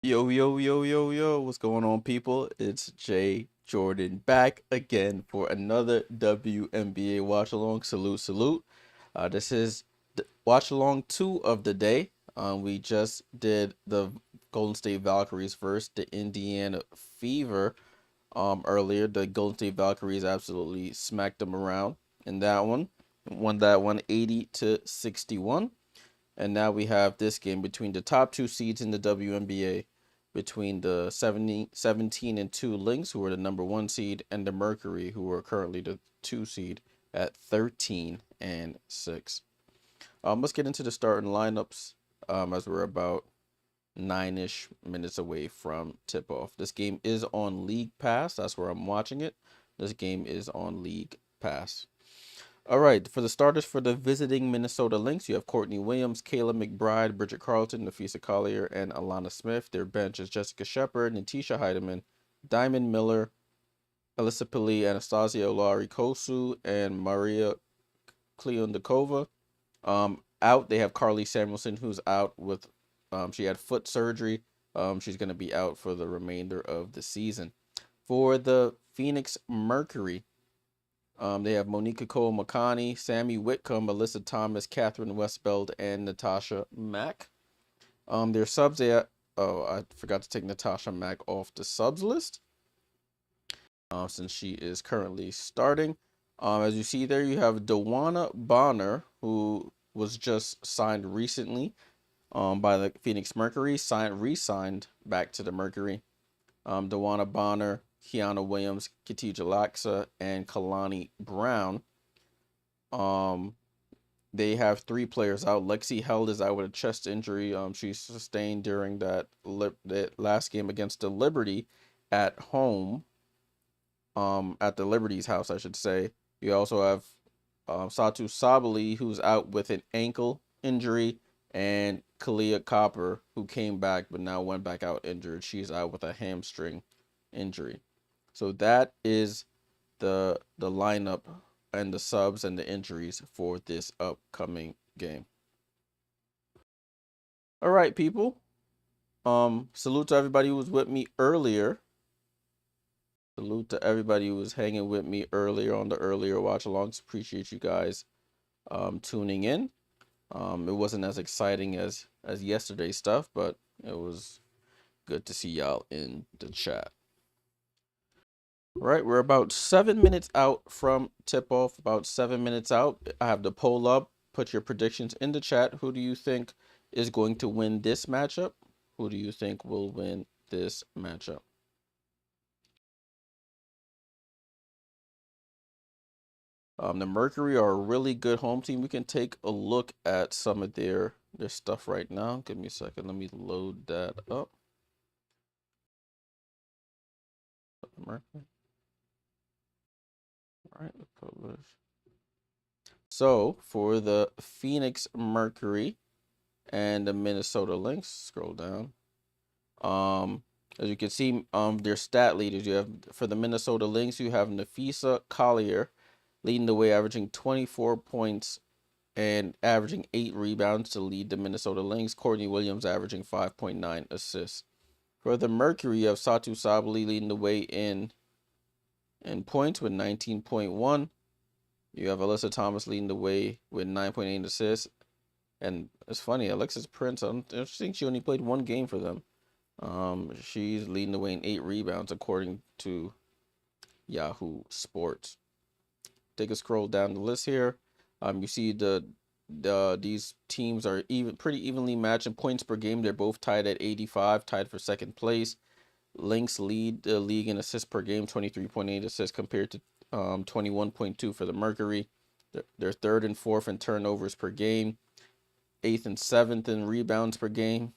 Yo, yo, yo, yo, yo, what's going on, people? It's Jay Jordan back again for another WNBA watch along. Salute, salute. This is watch along 2 of the day. We just did the Golden State Valkyries versus the Indiana Fever earlier. The Golden State Valkyries absolutely smacked them around in that one. Won that one 80-61. And now we have this game between the top 2 seeds in the WNBA, between the 17-2 Lynx, who are the number 1 seed, and the Mercury, who are currently the 2 seed at 13-6. Let's get into the starting lineups as we're about 9-ish minutes away from tip-off. This game is on League Pass. That's where I'm watching it. This game is on League Pass. All right, for the starters for the visiting Minnesota Lynx, you have Courtney Williams, Kayla McBride, Bridget Carlton, Napheesa Collier, and Alana Smith. Their bench is Jessica Shepard, Natisha Heidemann, Diamond Miller, Alyssa Pili, Anastasia Olari-Kosu, and Maria Kleondakova. Out, they have Carly Samuelson, who's out with, she had foot surgery. She's going to be out for the remainder of the season. For the Phoenix Mercury, they have Monica Cole-Makani, Sami Whitcomb, Alyssa Thomas, Catherine Westbeld, and Natasha Mack. Their subs, I forgot to take Natasha Mack off the subs list since she is currently starting. As you see there, you have Dawana Bonner, who was just signed recently by the Phoenix Mercury, re-signed back to the Mercury. Dawana Bonner, Kiana Williams, Khadija Laksa, and Kalani Brown. They have 3 players out. Lexi Held is out with a chest injury. She sustained during that last game against the Liberty at home. At the Liberty's house, I should say. You also have Satou Sabally, who's out with an ankle injury, and Kahleah Copper, who came back but now went back out injured. She's out with a hamstring injury. So that is the lineup and the subs and the injuries for this upcoming game. All right, people. Salute to everybody who was with me earlier. Salute to everybody who was hanging with me earlier on the earlier watch alongs. Appreciate you guys tuning in. It wasn't as exciting as yesterday's stuff, but it was good to see y'all in the chat. All right, we're about 7 minutes out from tip-off, about 7 minutes out. I have the poll up. Put your predictions in the chat. Who do you think is going to win this matchup? Who do you think will win this matchup? The Mercury are a really good home team. We can take a look at some of their stuff right now. Give me a second. Let me load that up. Mercury. All right, let's publish. So for the Phoenix Mercury and the Minnesota Lynx, scroll down. As you can see, their stat leaders. You have for the Minnesota Lynx, you have Napheesa Collier leading the way, averaging 24 points and averaging 8 rebounds to lead the Minnesota Lynx. Courtney Williams averaging 5.9 assists. For the Mercury, you have Satou Sabally leading the way in points with 19.1. You have Alyssa Thomas leading the way with 9.8 assists. And it's funny, Alexis Prince, I think she only played 1 game for them. She's leading the way in 8 rebounds according to Yahoo Sports. Take a scroll down the list here. You see these teams are pretty evenly matched in points per game. They're both tied at 85, tied for 2nd place. Lynx lead the league in assists per game, 23.8 assists compared to 21.2 for the Mercury. They're 3rd and 4th in turnovers per game, 8th and 7th in rebounds per game,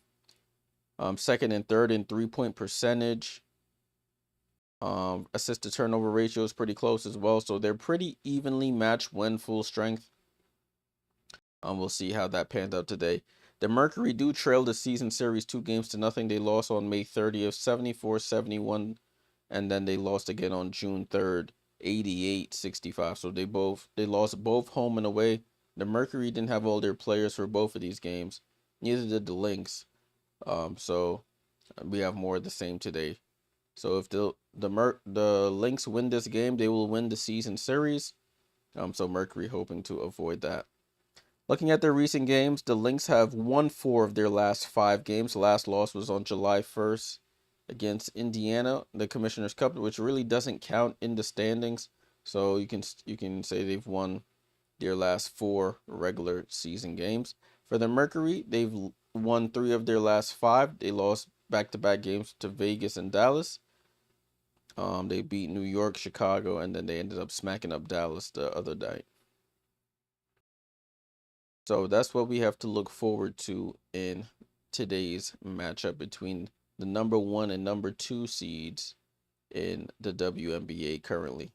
2nd and 3rd in 3-point percentage. Assist to turnover ratio is pretty close as well, so they're pretty evenly matched when full strength. We'll see how that panned out today. The Mercury do trail the season series 2-0. They lost on May 30th, 74-71, and then they lost again on June 3rd, 88-65. So they lost both home and away. The Mercury didn't have all their players for both of these games. Neither did the Lynx. So we have more of the same today. So if the Lynx win this game, they will win the season series. So Mercury hoping to avoid that. Looking at their recent games, the Lynx have won 4 of their last 5 games. The last loss was on July 1st against Indiana, the Commissioner's Cup, which really doesn't count in the standings. So you can say they've won their last 4 regular season games. For the Mercury, they've won 3 of their last 5. They lost back-to-back games to Vegas and Dallas. They beat New York, Chicago, and then they ended up smacking up Dallas the other night. So that's what we have to look forward to in today's matchup between the number 1 and number 2 seeds in the WNBA currently.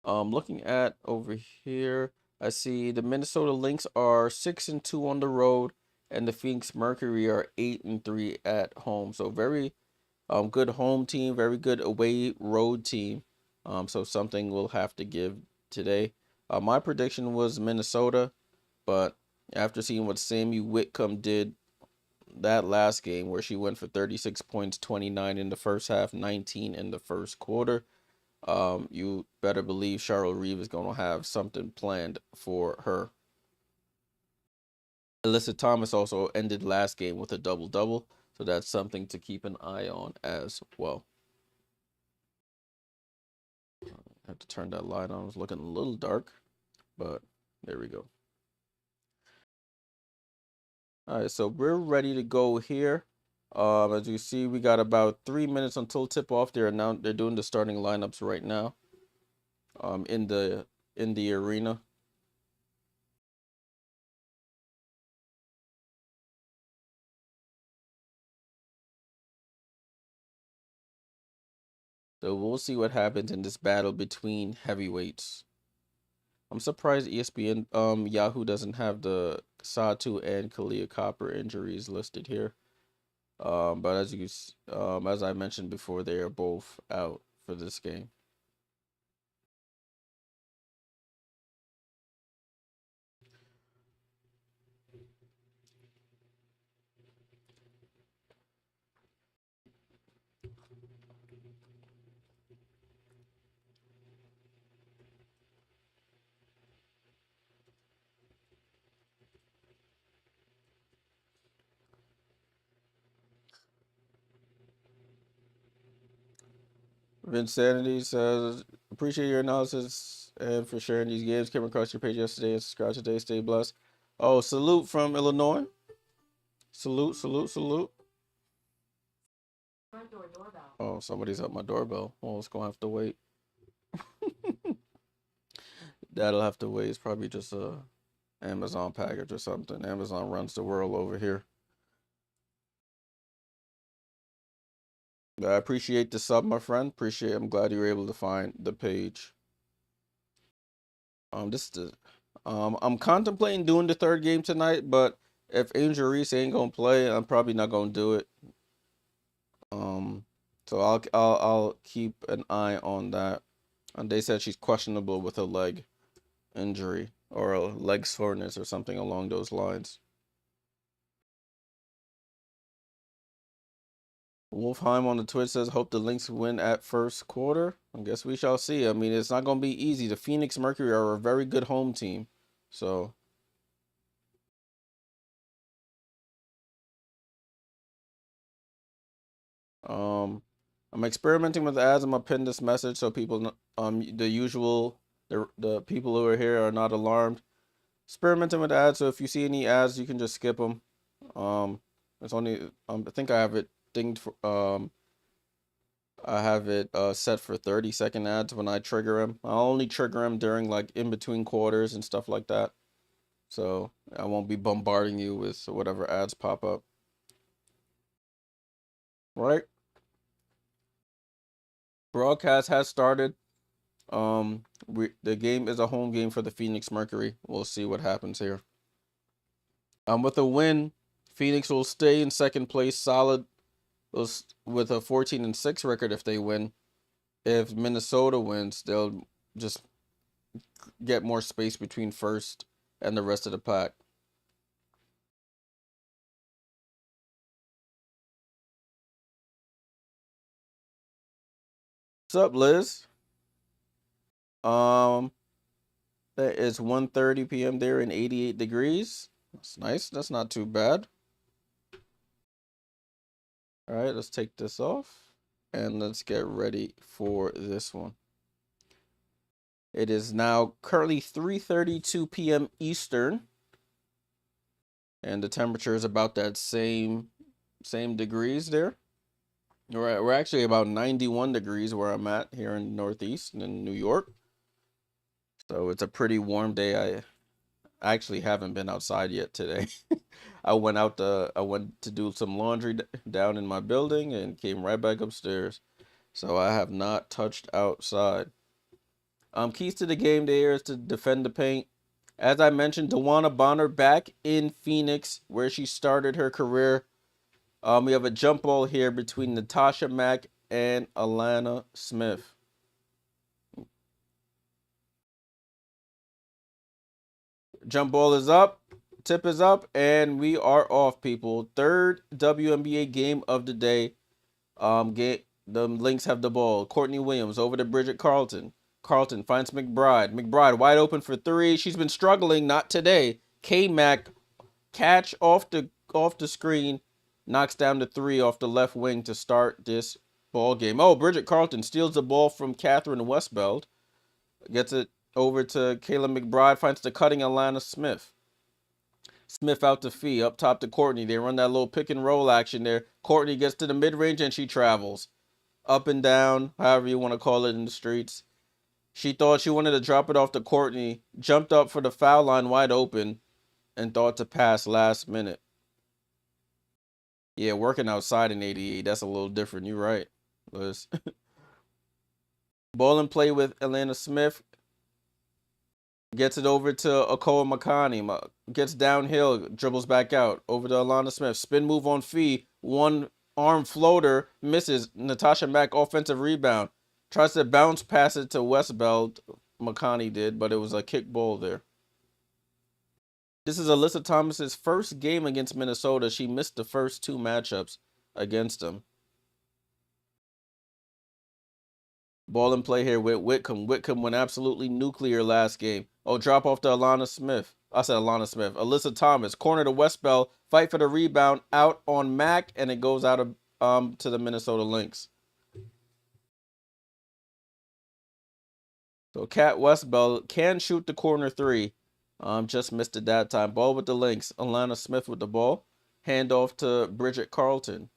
Looking at over here, I see the Minnesota Lynx are 6-2 on the road, and the Phoenix Mercury are 8-3 at home. So very good home team, very good away road team. So something we'll have to give today. My prediction was Minnesota, but after seeing what Sami Whitcomb did that last game, where she went for 36 points, 29 in the first half, 19 in the first quarter, you better believe Charlotte Reeve is going to have something planned for her. Alyssa Thomas also ended last game with a double-double, so that's something to keep an eye on as well. I have to turn that light on. It was looking a little dark, but there we go. All right, so we're ready to go here. As you see, we got about 3 minutes until tip-off. They're doing the starting lineups right now. In the arena. So we'll see what happens in this battle between heavyweights. I'm surprised ESPN Yahoo doesn't have the Satou and Kahleah Copper injuries listed here. But as I mentioned before, they are both out for this game. Vinsanity says, appreciate your analysis and for sharing these games. Came across your page yesterday and subscribe today. Stay blessed. Oh, salute from Illinois. Salute, salute, salute. Oh, somebody's at my doorbell. Oh, it's gonna have to wait. That'll have to wait. It's probably just a Amazon package or something. Amazon runs the world over here. I appreciate the sub, my friend. I'm glad you were able to find the page. I'm contemplating doing the 3rd game tonight, but if Angel Reese ain't gonna play, I'm probably not gonna do it. So I'll keep an eye on that. And they said she's questionable with a leg injury or a leg soreness or something along those lines. Wolfheim on the Twitch says, hope the Lynx win at first quarter. I guess we shall see. I mean, it's not going to be easy. The Phoenix Mercury are a very good home team. So, I'm experimenting with ads. I'm going to pin this message so people, the people who are here are not alarmed. Experimenting with ads. So if you see any ads, you can just skip them. It's only, I think I have it dinged for, I have it set for 30-second ads when I trigger them. I'll only trigger them during like in between quarters and stuff like that. So I won't be bombarding you with whatever ads pop up. Right? Broadcast has started. The game is a home game for the Phoenix Mercury. We'll see what happens here. With a win, Phoenix will stay in second place, solid, with a 14-6 record if they win. If Minnesota wins, they'll just get more space between first and the rest of the pack. What's up, Liz? That is 1:30 p.m. there in 88 degrees. That's nice. That's not too bad. All right, let's take this off and let's get ready for this one. It is now currently 3:32 p.m. Eastern, and the temperature is about that same degrees there. We're actually about 91 degrees where I'm at here in the Northeast in New York. So it's a pretty warm day. I actually haven't been outside yet today. I went to do some laundry down in my building and came right back upstairs. So I have not touched outside. Keys to the game there is to defend the paint. As I mentioned, DeWanna Bonner back in Phoenix where she started her career. We have a jump ball here between Natasha Mack and Alana Smith. Jump ball is up, tip is up, and we are off, people. Third WNBA game of the day. The Lynx have the ball. Courtney Williams over to Bridget Carlton. Carlton finds McBride. McBride wide open for three. She's been struggling, not today. K-Mac catch off the screen, knocks down the three off the left wing to start this ball game. Oh, Bridget Carlton steals the ball from Catherine Westbeld. Gets it over to Kahleah McBride, finds the cutting Alana Smith. Smith out to Fee, up top to Courtney. They run that little pick and roll action there. Courtney gets to the mid-range and she travels. Up and down, however you want to call it in the streets. She thought she wanted to drop it off to Courtney, jumped up for the foul line wide open, and thought to pass last minute. Yeah, working outside in 88, that's a little different. You're right, Liz. Ball and play with Alana Smith. Gets it over to Okoa Makani. Gets downhill, dribbles back out. Over to Alana Smith. Spin move on Fee. One arm floater. Misses. Natasha Mack offensive rebound. Tries to bounce pass it to Westbeld. Makani did, but it was a kick ball there. This is Alyssa Thomas's first game against Minnesota. She missed the first two matchups against them. Ball and play here with Whitcomb. Whitcomb went absolutely nuclear last game. Oh, drop off to Alana Smith. I said Alana Smith. Alyssa Thomas. Corner to Westbell. Fight for the rebound. Out on Mack. And it goes out of to the Minnesota Lynx. So Kat Westbell can shoot the corner three. Just missed it that time. Ball with the Lynx. Alana Smith with the ball. Handoff to Bridget Carlton.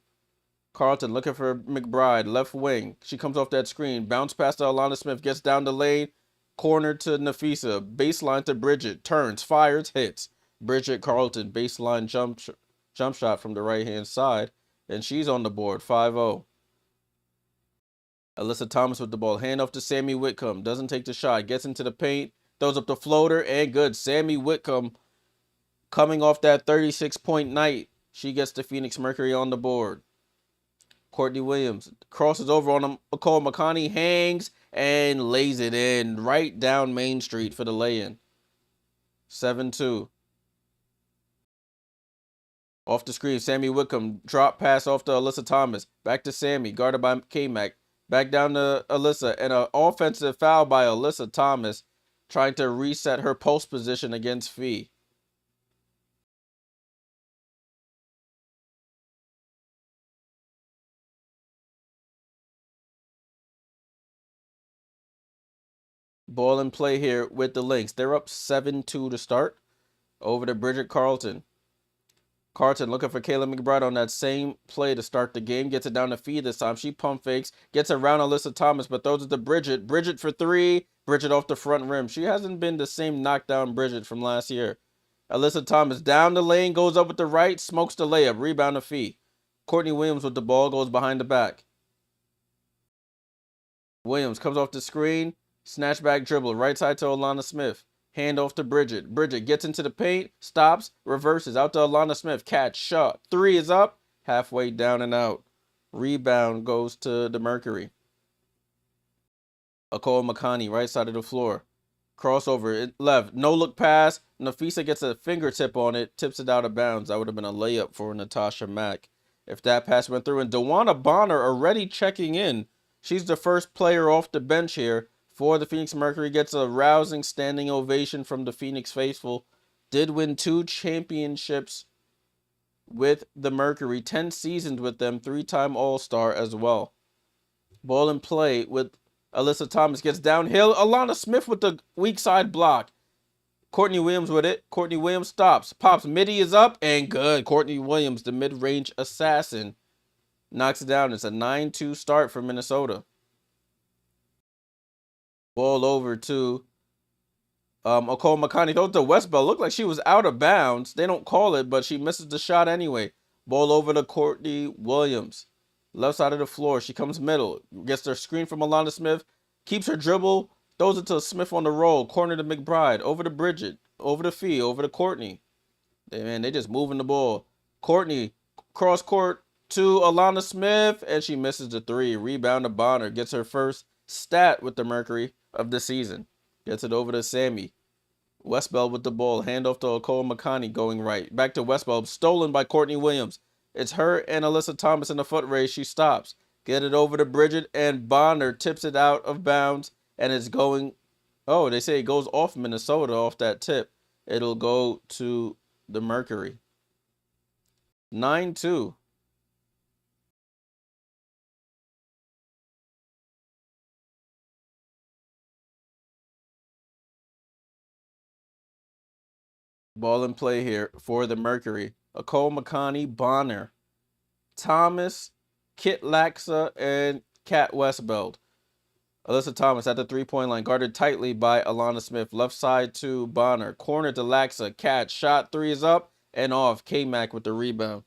Carlton looking for McBride, left wing. She comes off that screen. Bounce past to Alana Smith. Gets down the lane. Corner to Napheesa. Baseline to Bridget. Turns, fires, hits. Bridget Carlton, baseline jump shot from the right-hand side. And she's on the board, 5-0. Alyssa Thomas with the ball. Hand off to Sami Whitcomb. Doesn't take the shot. Gets into the paint. Throws up the floater. And good. Sami Whitcomb coming off that 36-point night. She gets the Phoenix Mercury on the board. Courtney Williams crosses over on Okoa Makani, hangs, and lays it in right down Main Street for the lay-in. 7-2. Off the screen, Sami Whitcomb. Drop pass off to Alyssa Thomas. Back to Sami, guarded by K-Mac. Back down to Alyssa, and an offensive foul by Alyssa Thomas, trying to reset her post position against Fee. Ball and play here with the Lynx. They're up 7-2 to start. Over to Bridget Carlton. Carlton looking for Kahleah McBride on that same play to start the game. Gets it down to Fee this time. She pump fakes. Gets around Alyssa Thomas, but throws it to Bridget. Bridget for three. Bridget off the front rim. She hasn't been the same knockdown Bridget from last year. Alyssa Thomas down the lane. Goes up with the right. Smokes the layup. Rebound to Fee. Courtney Williams with the ball. Goes behind the back. Williams comes off the screen. Snatch back dribble. Right side to Alana Smith. Hand off to Bridget. Bridget gets into the paint. Stops. Reverses. Out to Alana Smith. Catch. Shot. 3 is up. Halfway down and out. Rebound goes to the Mercury. Kahleah Copper, right side of the floor. Crossover. Left. No look pass. Napheesa gets a fingertip on it. Tips it out of bounds. That would have been a layup for Natasha Mack if that pass went through. And Dewana Bonner already checking in. She's the first player off the bench here for the Phoenix Mercury. Gets a rousing standing ovation from the Phoenix faithful. Did win 2 championships with the Mercury. 10 seasons with them. 3-time All-Star as well. Ball in play with Alyssa Thomas. Gets downhill. Alana Smith with the weak side block. Courtney Williams with it. Courtney Williams stops. Pops. Midi is up and good. Courtney Williams, the mid-range assassin, knocks it down. It's a 9-2 start for Minnesota. Ball over to Kahleah Copper. Throws to Westbell. Looked like she was out of bounds. They don't call it, but she misses the shot anyway. Ball over to Courtney Williams. Left side of the floor. She comes middle. Gets their screen from Alana Smith. Keeps her dribble. Throws it to Smith on the roll. Corner to McBride. Over to Bridget. Over to Fee. Over to Courtney. They just moving the ball. Courtney. Cross court to Alana Smith. And she misses the 3. Rebound to Bonner. Gets her first stat with the Mercury of the season. Gets it over to Sami. Westbell with the ball. Handoff to Kahleah Copper going right. Back to Westbell. Stolen by Courtney Williams. It's her and Alyssa Thomas in the foot race. She stops. Get it over to Bridget, and Bonner tips it out of bounds, and it's going... Oh, they say it goes off Minnesota off that tip. It'll go to the Mercury. 9-2. Ball in play here for the Mercury. Kahleah Copper, Bonner, Thomas, Kit Laxa, and Kat Westbeld. Alyssa Thomas at the 3-point line, guarded tightly by Alana Smith. Left side to Bonner. Corner to Laxa. Catch. Shot. 3 is up and off. K-Mac with the rebound.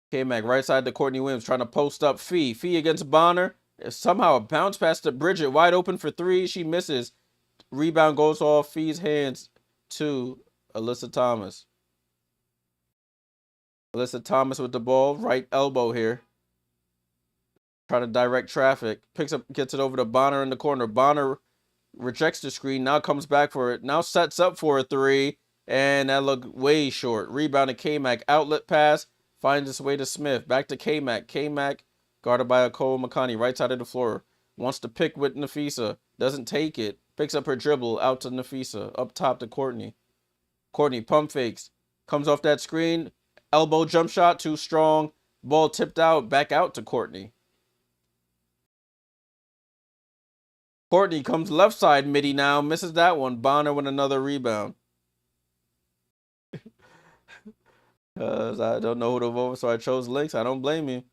K-Mac right side to Courtney Williams, trying to post up Fee. Fee against Bonner. Somehow a bounce pass to Bridget. Wide open for 3. She misses. Rebound goes off Fee's hands to Alyssa Thomas. Alyssa Thomas with the ball. Right elbow here. Trying to direct traffic. Picks up, gets it over to Bonner in the corner. Bonner rejects the screen. Now comes back for it. Now sets up for a 3. And that looked way short. Rebound to K-Mac. Outlet pass. Finds its way to Smith. Back to K-Mac. K-Mac guarded by Kahleah Copper. Right side of the floor. Wants to pick with Napheesa. Doesn't take it. Picks up her dribble. Out to Napheesa. Up top to Courtney. Courtney pump fakes. Comes off that screen. Elbow jump shot. Too strong. Ball tipped out. Back out to Courtney. Courtney comes left side midi now. Misses that one. Bonner with another rebound. I don't know who to vote for, so I chose Lynx. I don't blame you.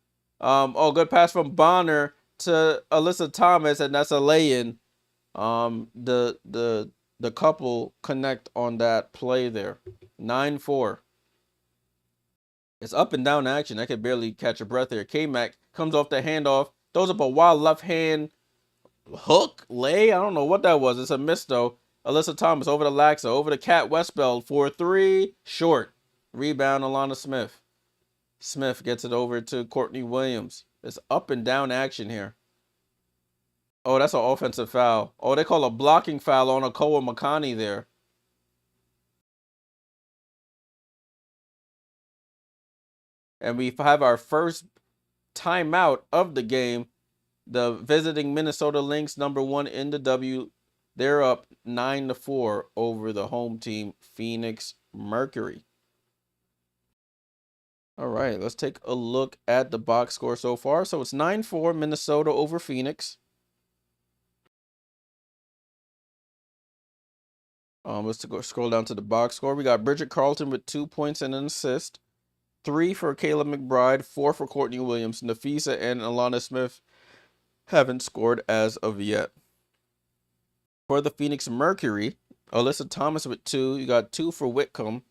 Good pass from Bonner to Alyssa Thomas, and that's a lay-in. The couple connect on that play there. 9-4. It's up and down action. I could barely catch a breath here. K-Mac comes off the handoff. Throws up a wild left hand hook, lay. I don't know what that was. It's a miss, though. Alyssa Thomas over to Laxa. Over to Kat Westbell for 3. Short. Rebound, Alana Smith. Smith gets it over to Courtney Williams. It's up and down action here. Oh, that's an offensive foul. Oh, they call a blocking foul on Kahleah Copper there. And we have our first timeout of the game. The visiting Minnesota Lynx, #1 in the W. They're up 9-4 over the home team, Phoenix Mercury. All right, let's take a look at the box score so far. So it's 9-4 Minnesota over Phoenix. Let's go scroll down to the box score. We got Bridget Carlton with 2 points and an assist. 3 for Kayla McBride, 4 for Courtney Williams. Napheesa and Alana Smith haven't scored as of yet. For the Phoenix Mercury, Alyssa Thomas with 2. You got 2 for Whitcomb.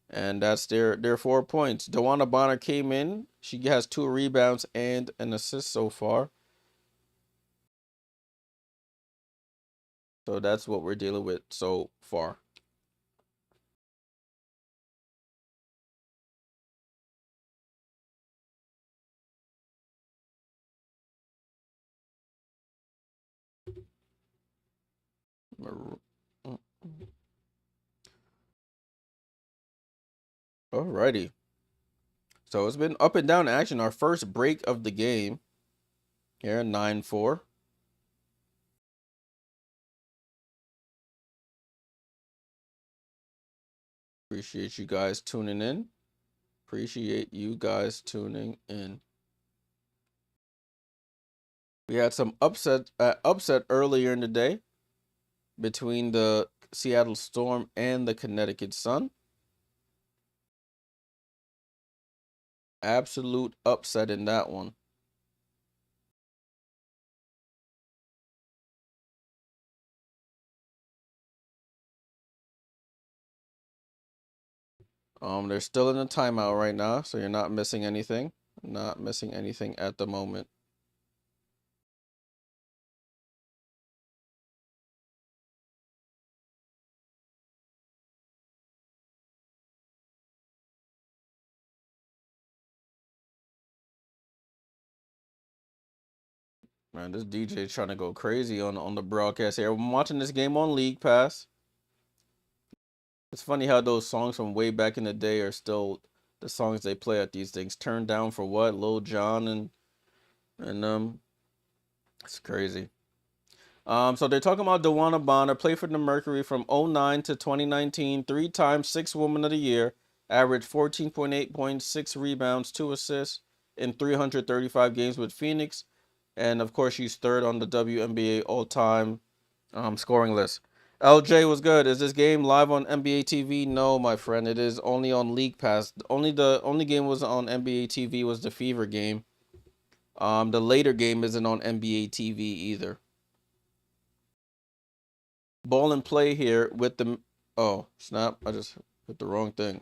And that's their 4 points. Dewana Bonner came in. She has 2 rebounds and an assist so far. So that's what we're dealing with so far. Alrighty. So it's been up and down action. Our first break of the game here, 9-4. Appreciate you guys tuning in. Appreciate you guys tuning in. We had some upset earlier in the day between the Seattle Storm and the Connecticut Sun. Absolute upset in that one. They're still in a timeout right now, so you're not missing anything. Not missing anything at the moment. Man, this DJ trying to go crazy on the broadcast here. I'm watching this game on League Pass. It's funny how those songs from way back in the day are still the songs they play at these things. Turned Down for What? Lil Jon and it's crazy. So they're talking about Dewana Bonner, played for the Mercury from 09 to 2019, 3-time 6th Woman of the Year, averaged 14.8 points, 6 rebounds, 2 assists in 335 games with Phoenix. And of course, she's third on the WNBA all-time scoring list. LJ was good. Is this game live on NBA TV? No, my friend. It is only on League Pass. The only game was on NBA TV was the Fever game. The later game isn't on NBA TV either. Ball and play here with the... Oh, snap. I just hit the wrong thing.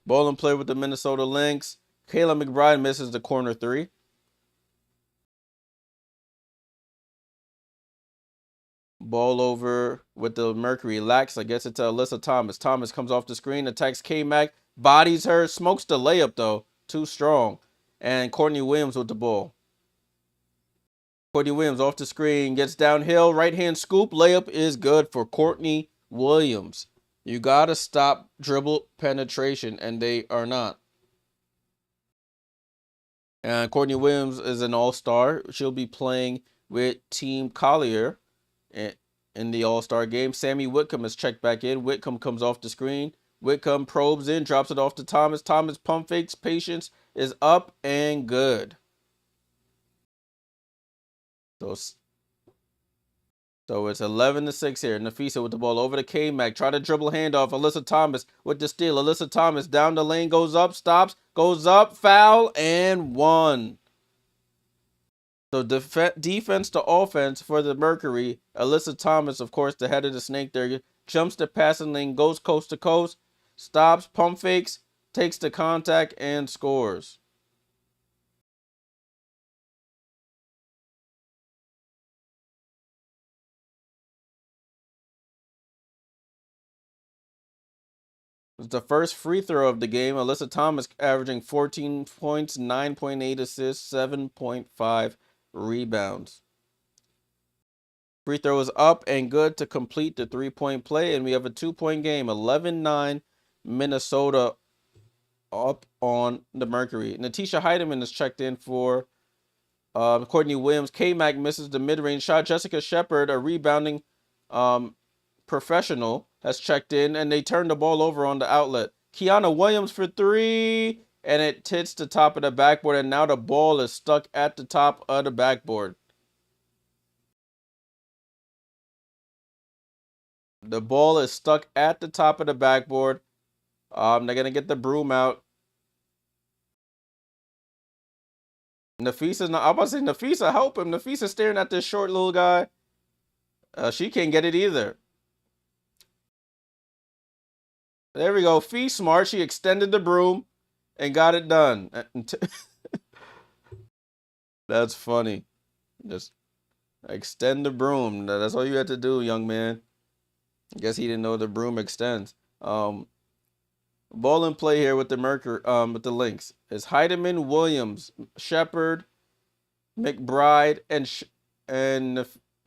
Ball and play with the Minnesota Lynx. Kayla McBride misses the corner 3. Ball over with the Mercury. Lax, I guess it's Alyssa Thomas. Thomas comes off the screen, attacks K-Mac, bodies her, smokes the layup though. Too strong. And Courtney Williams with the ball. Courtney Williams off the screen, gets downhill, right-hand scoop. Layup is good for Courtney Williams. You got to stop dribble penetration, and they are not. And Courtney Williams is an all-star. She'll be playing with Team Collier in the all-star game. Sami Whitcomb is checked back in. Whitcomb comes off the screen. Whitcomb probes in, drops it off to Thomas. Thomas pump fakes. Patience is up and good. So it's 11-6 here. Napheesa with the ball over to K-Mac. Try to dribble handoff. Alyssa Thomas with the steal. Alyssa Thomas down the lane. Goes up. Stops. Goes up. Foul. And 1. So defense to offense for the Mercury. Alyssa Thomas, of course, the head of the snake there. Jumps the passing lane. Goes coast to coast. Stops. Pump fakes. Takes the contact and scores. It's the first free throw of the game. Alyssa Thomas averaging 14 points, 9.8 assists, 7.5 rebounds. Free throw is up and good to complete the 3-point play. And we have a 2-point game. 11-9 Minnesota up on the Mercury. Napheesa Heidemann is checked in for Courtney Williams. K-Mac misses the mid-range shot. Jessica Shepard, a rebounding professional, has checked in, and they turn the ball over on the outlet. Kiana Williams for 3, and it hits the top of the backboard, and now the ball is stuck at the top of the backboard. The ball is stuck at the top of the backboard. They're going to get the broom out. Napheesa's not... I'm about to say, Napheesa, help him. Napheesa's staring at this short little guy. She can't get it either. There we go. Fee smart. She extended the broom and got it done. That's funny. Extend the broom. That's all you had to do, young man. I guess he didn't know the broom extends. Ball in play here with the with the Lynx is Heidemann, Williams, Shepard, McBride, and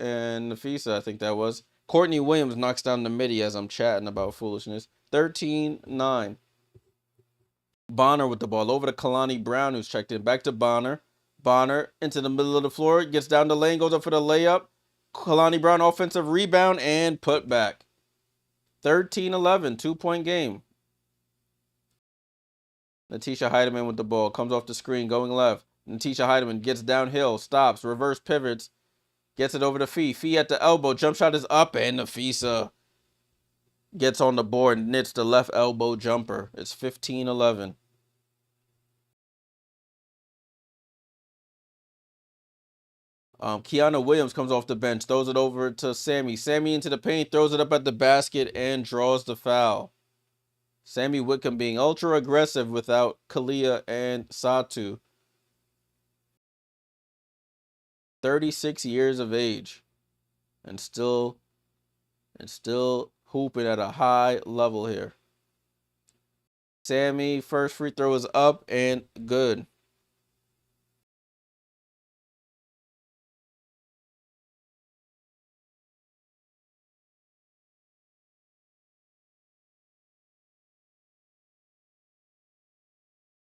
Napheesa. I think that was. Courtney Williams knocks down the midi as I'm chatting about foolishness. 13-9. Bonner with the ball over to Kalani Brown, who's checked in. Back to Bonner. Bonner into the middle of the floor. Gets down the lane, goes up for the layup. Kalani Brown offensive rebound and put back. 13-11, 2-point game. Napheesa Heidemann with the ball. Comes off the screen, going left. Napheesa Heidemann gets downhill, stops, reverse pivots. Gets it over to Fee. Fee at the elbow. Jump shot is up, and Napheesa gets on the board and knits the left elbow jumper. It's 15-11. Kiana Williams comes off the bench, throws it over to Sami. Sami into the paint, throws it up at the basket, and draws the foul. Sami Whitcomb being ultra aggressive without Kahleah and Satou. 36 years of age, and still hooping at a high level here. Sami, first free throw is up and good.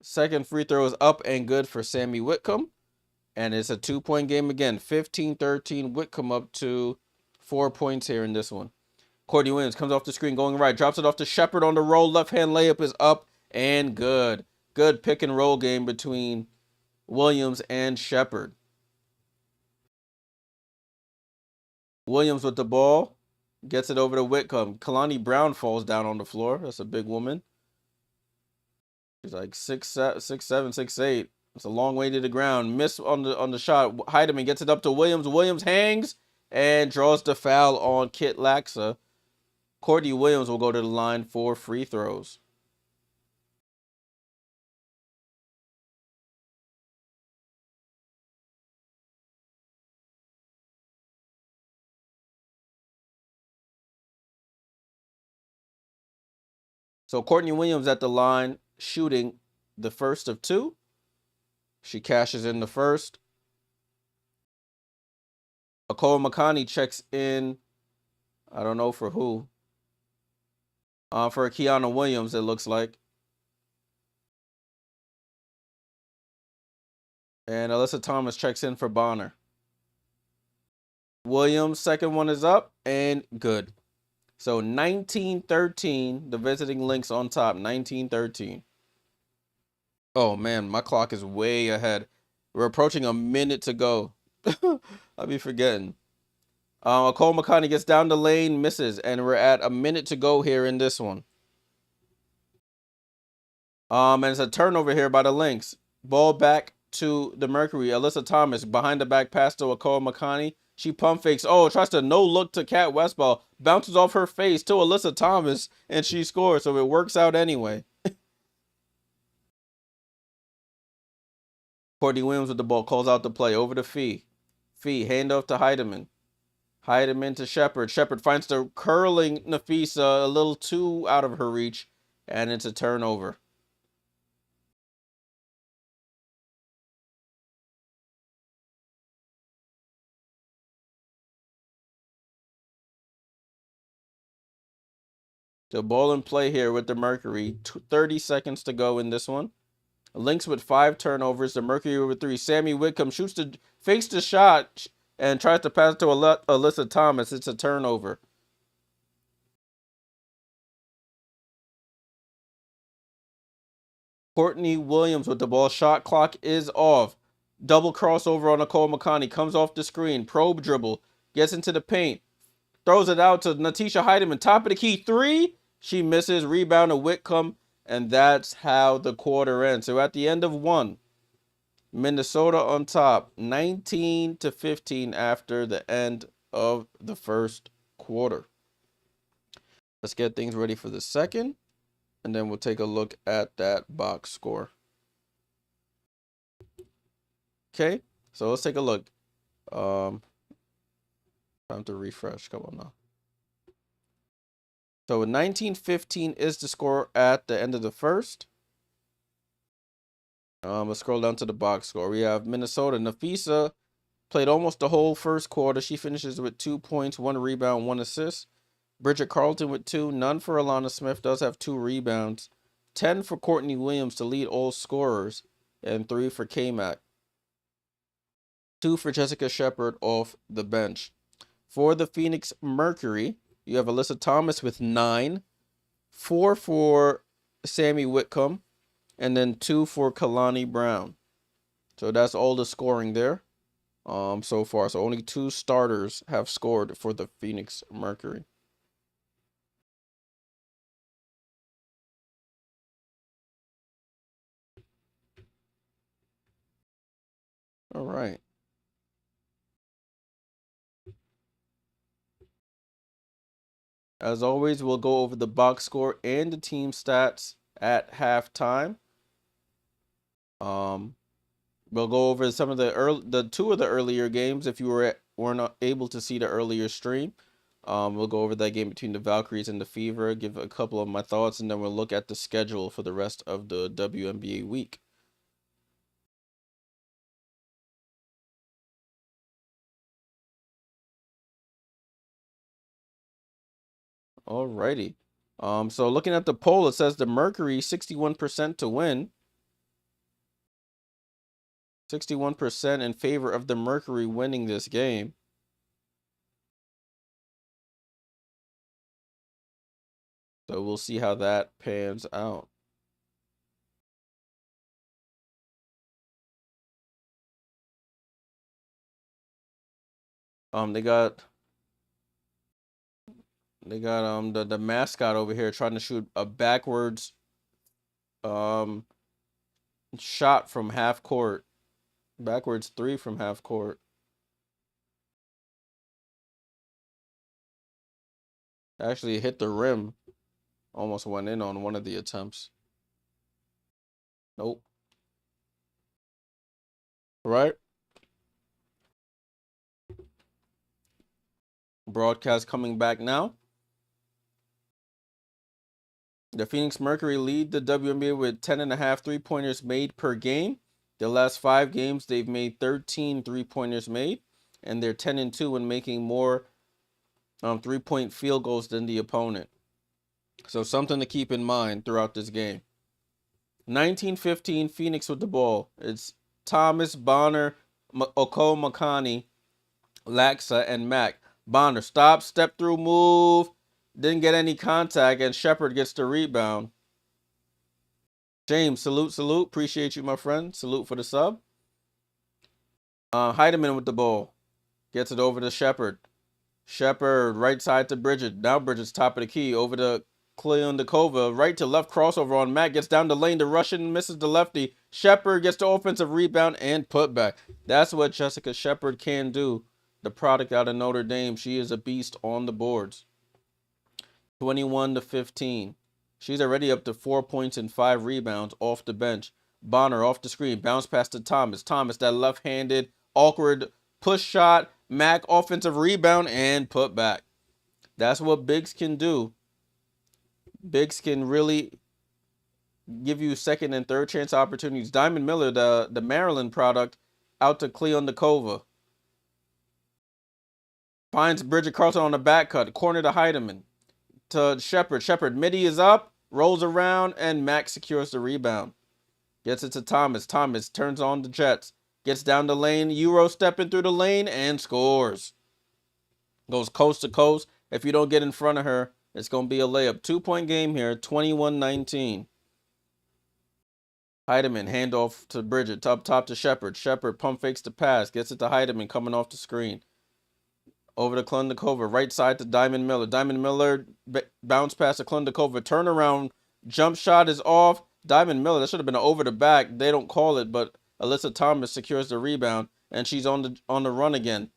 Second free throw is up and good for Sami Whitcomb. And it's a 2-point game again. 15-13. Whitcomb up to 4 points here in this one. Courtney Williams comes off the screen, going right. Drops it off to Shepard on the roll. Left-hand layup is up and good. Good pick and roll game between Williams and Shepard. Williams with the ball. Gets it over to Whitcomb. Kalani Brown falls down on the floor. That's a big woman. She's like 6'7", 6'8". It's a long way to the ground. Miss on the shot. Heidemann gets it up to Williams. Williams hangs and draws the foul on Kit Laxa. Courtney Williams will go to the line for free throws. So Courtney Williams at the line shooting the first of two. She cashes in the first. Akoa Makani checks in. I don't know for who. For Kiana Williams, it looks like. And Alyssa Thomas checks in for Bonner. Williams, second one is up and good. So 19-13, the visiting Lynx on top, 19-13. Oh man, my clock is way ahead. We're approaching a minute to go. I'll be forgetting. Cole McConney gets down the lane, misses, and we're at a minute to go here in this one. And it's a turnover here by the Lynx. Ball back to the Mercury. Alyssa Thomas behind the back pass to Akoa Makani. She pump fakes. Oh, tries to no look to Kat Westball. Bounces off her face to Alyssa Thomas, and she scores. So it works out anyway. Courtney Williams with the ball, calls out the play over to Fee. Fee, handoff to Heidemann. Heidemann to Shepard. Shepard finds the curling Napheesa a little too out of her reach, and it's a turnover. The ball in play here with the Mercury. 30 seconds to go in this one. Lynx with 5 turnovers. The Mercury with 3. Sami Whitcomb fakes the shot and tries to pass to Alyssa Thomas. It's a turnover. Courtney Williams with the ball. Shot clock is off. Double crossover on Nicole McConney. Comes off the screen. Probe dribble. Gets into the paint. Throws it out to Napheesa Heidemann. Top of the key. 3. She misses. Rebound to Whitcomb. And that's how the quarter ends. So at the end of 1, Minnesota on top. 19-15 after the end of the first quarter. Let's get things ready for the second. And then we'll take a look at that box score. Okay, so let's take a look. Time to refresh. Come on now. So 19-15 is the score at the end of the first. Let's scroll down to the box score. We have Minnesota. Napheesa played almost the whole first quarter. She finishes with 2 points, 1 rebound, 1 assist. Bridget Carlton with 2. None for Alana Smith. Does have 2 rebounds. 10 for Courtney Williams to lead all scorers. And 3 for K-Mac. 2 for Jessica Shepard off the bench. For the Phoenix Mercury, you have Alyssa Thomas with 9. 4 for Sami Whitcomb. And then 2 for Kalani Brown. So that's all the scoring there so far. So only 2 starters have scored for the Phoenix Mercury. All right. As always, we'll go over the box score and the team stats at halftime. We'll go over some of the 2 of the earlier games if you were not able to see the earlier stream. We'll go over that game between the Valkyries and the Fever, give a couple of my thoughts, and then we'll look at the schedule for the rest of the WNBA week. Alrighty. So looking at the poll, it says the Mercury 61% to win. 61% in favor of the Mercury winning this game. So we'll see how that pans out. They got the mascot over here trying to shoot a backwards shot from half court. Backwards 3 from half court. Actually hit the rim. Almost went in on one of the attempts. Nope. Right? Broadcast coming back now. The Phoenix Mercury lead the WNBA with 10.5 3-pointers made per game. The last 5 games, they've made 13 3-pointers made, and they're 10-2 when making more 3-point field goals than the opponent. So something to keep in mind throughout this game. 19-15, Phoenix with the ball. It's Thomas, Bonner, Makani, Laxa, and Mac. Bonner, stop, step through, move. Didn't get any contact, and Shepard gets the rebound. James, salute. Appreciate you, my friend. Salute for the sub. Heidemann with the ball. Gets it over to Shepard. Shepard, right side to Bridget. Now Bridget's top of the key. Over to Kahleah. Right to left crossover on Matt. Gets down the lane. The Russian misses the lefty. Shepard gets the offensive rebound and putback. That's what Jessica Shepard can do. The product out of Notre Dame. She is a beast on the boards. 21-15. She's already up to 4 points and 5 rebounds off the bench. Bonner off the screen. Bounce pass to Thomas. Thomas, that left-handed, awkward push shot. Mac, offensive rebound and put back. That's what bigs can do. Bigs can really give you second and third chance opportunities. Diamond Miller, the Maryland product, out to Kahleah. Finds Bridget Carlton on the back cut. Corner to Heidemann. To Shepard. Shepard, midi is up. Rolls around, and Mac secures the rebound. Gets it to Thomas. Thomas turns on the Jets. Gets down the lane. Euro stepping through the lane and scores. Goes coast to coast. If you don't get in front of her, it's going to be a layup. 2-point game here, 21-19. Heidemann, handoff to Bridget. Up top to Shepard. Shepard pump fakes the pass. Gets it to Heidemann coming off the screen. Over to Klundakova. Right side to Diamond Miller. Diamond Miller bounce pass to Klundakova. Turnaround. Jump shot is off. Diamond Miller, that should have been an over the back. They don't call it, but Alyssa Thomas secures the rebound, and she's on the run again.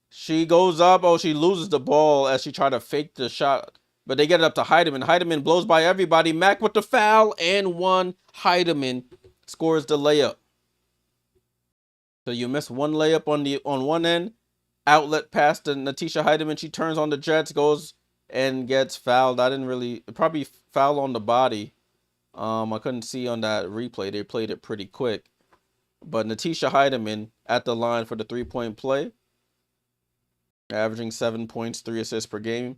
She goes up. Oh, she loses the ball as she tried to fake the shot, but they get it up to Heidemann. Heidemann blows by everybody. Mac with the foul and 1. Heidemann scores the layup. So you miss one layup on one end, outlet pass to Napheesa Heidemann. She turns on the Jets, goes and gets fouled. I didn't really, probably foul on the body. I couldn't see on that replay. They played it pretty quick. But Napheesa Heidemann at the line for the 3-point play, averaging 7 points, 3 assists per game,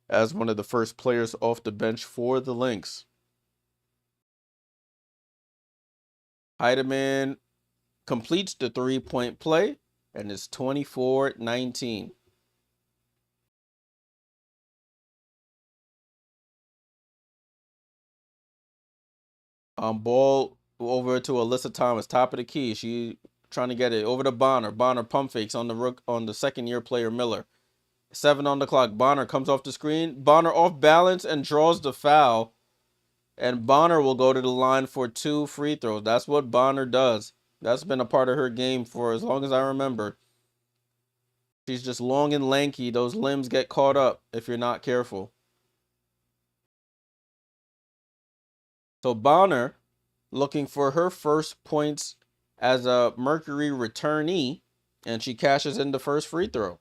as one of the first players off the bench for the Lynx. Heidemann completes the 3-point play, and it's 24-19. Ball over to Alyssa Thomas, top of the key. She trying to get it over to Bonner. Bonner pump fakes on the second-year player Miller. 7 on the clock. Bonner comes off the screen. Bonner off balance and draws the foul. And Bonner will go to the line for 2 free throws. That's what Bonner does. That's been a part of her game for as long as I remember. She's just long and lanky. Those limbs get caught up if you're not careful. So Bonner looking for her first points as a Mercury returnee, and she cashes in the first free throw.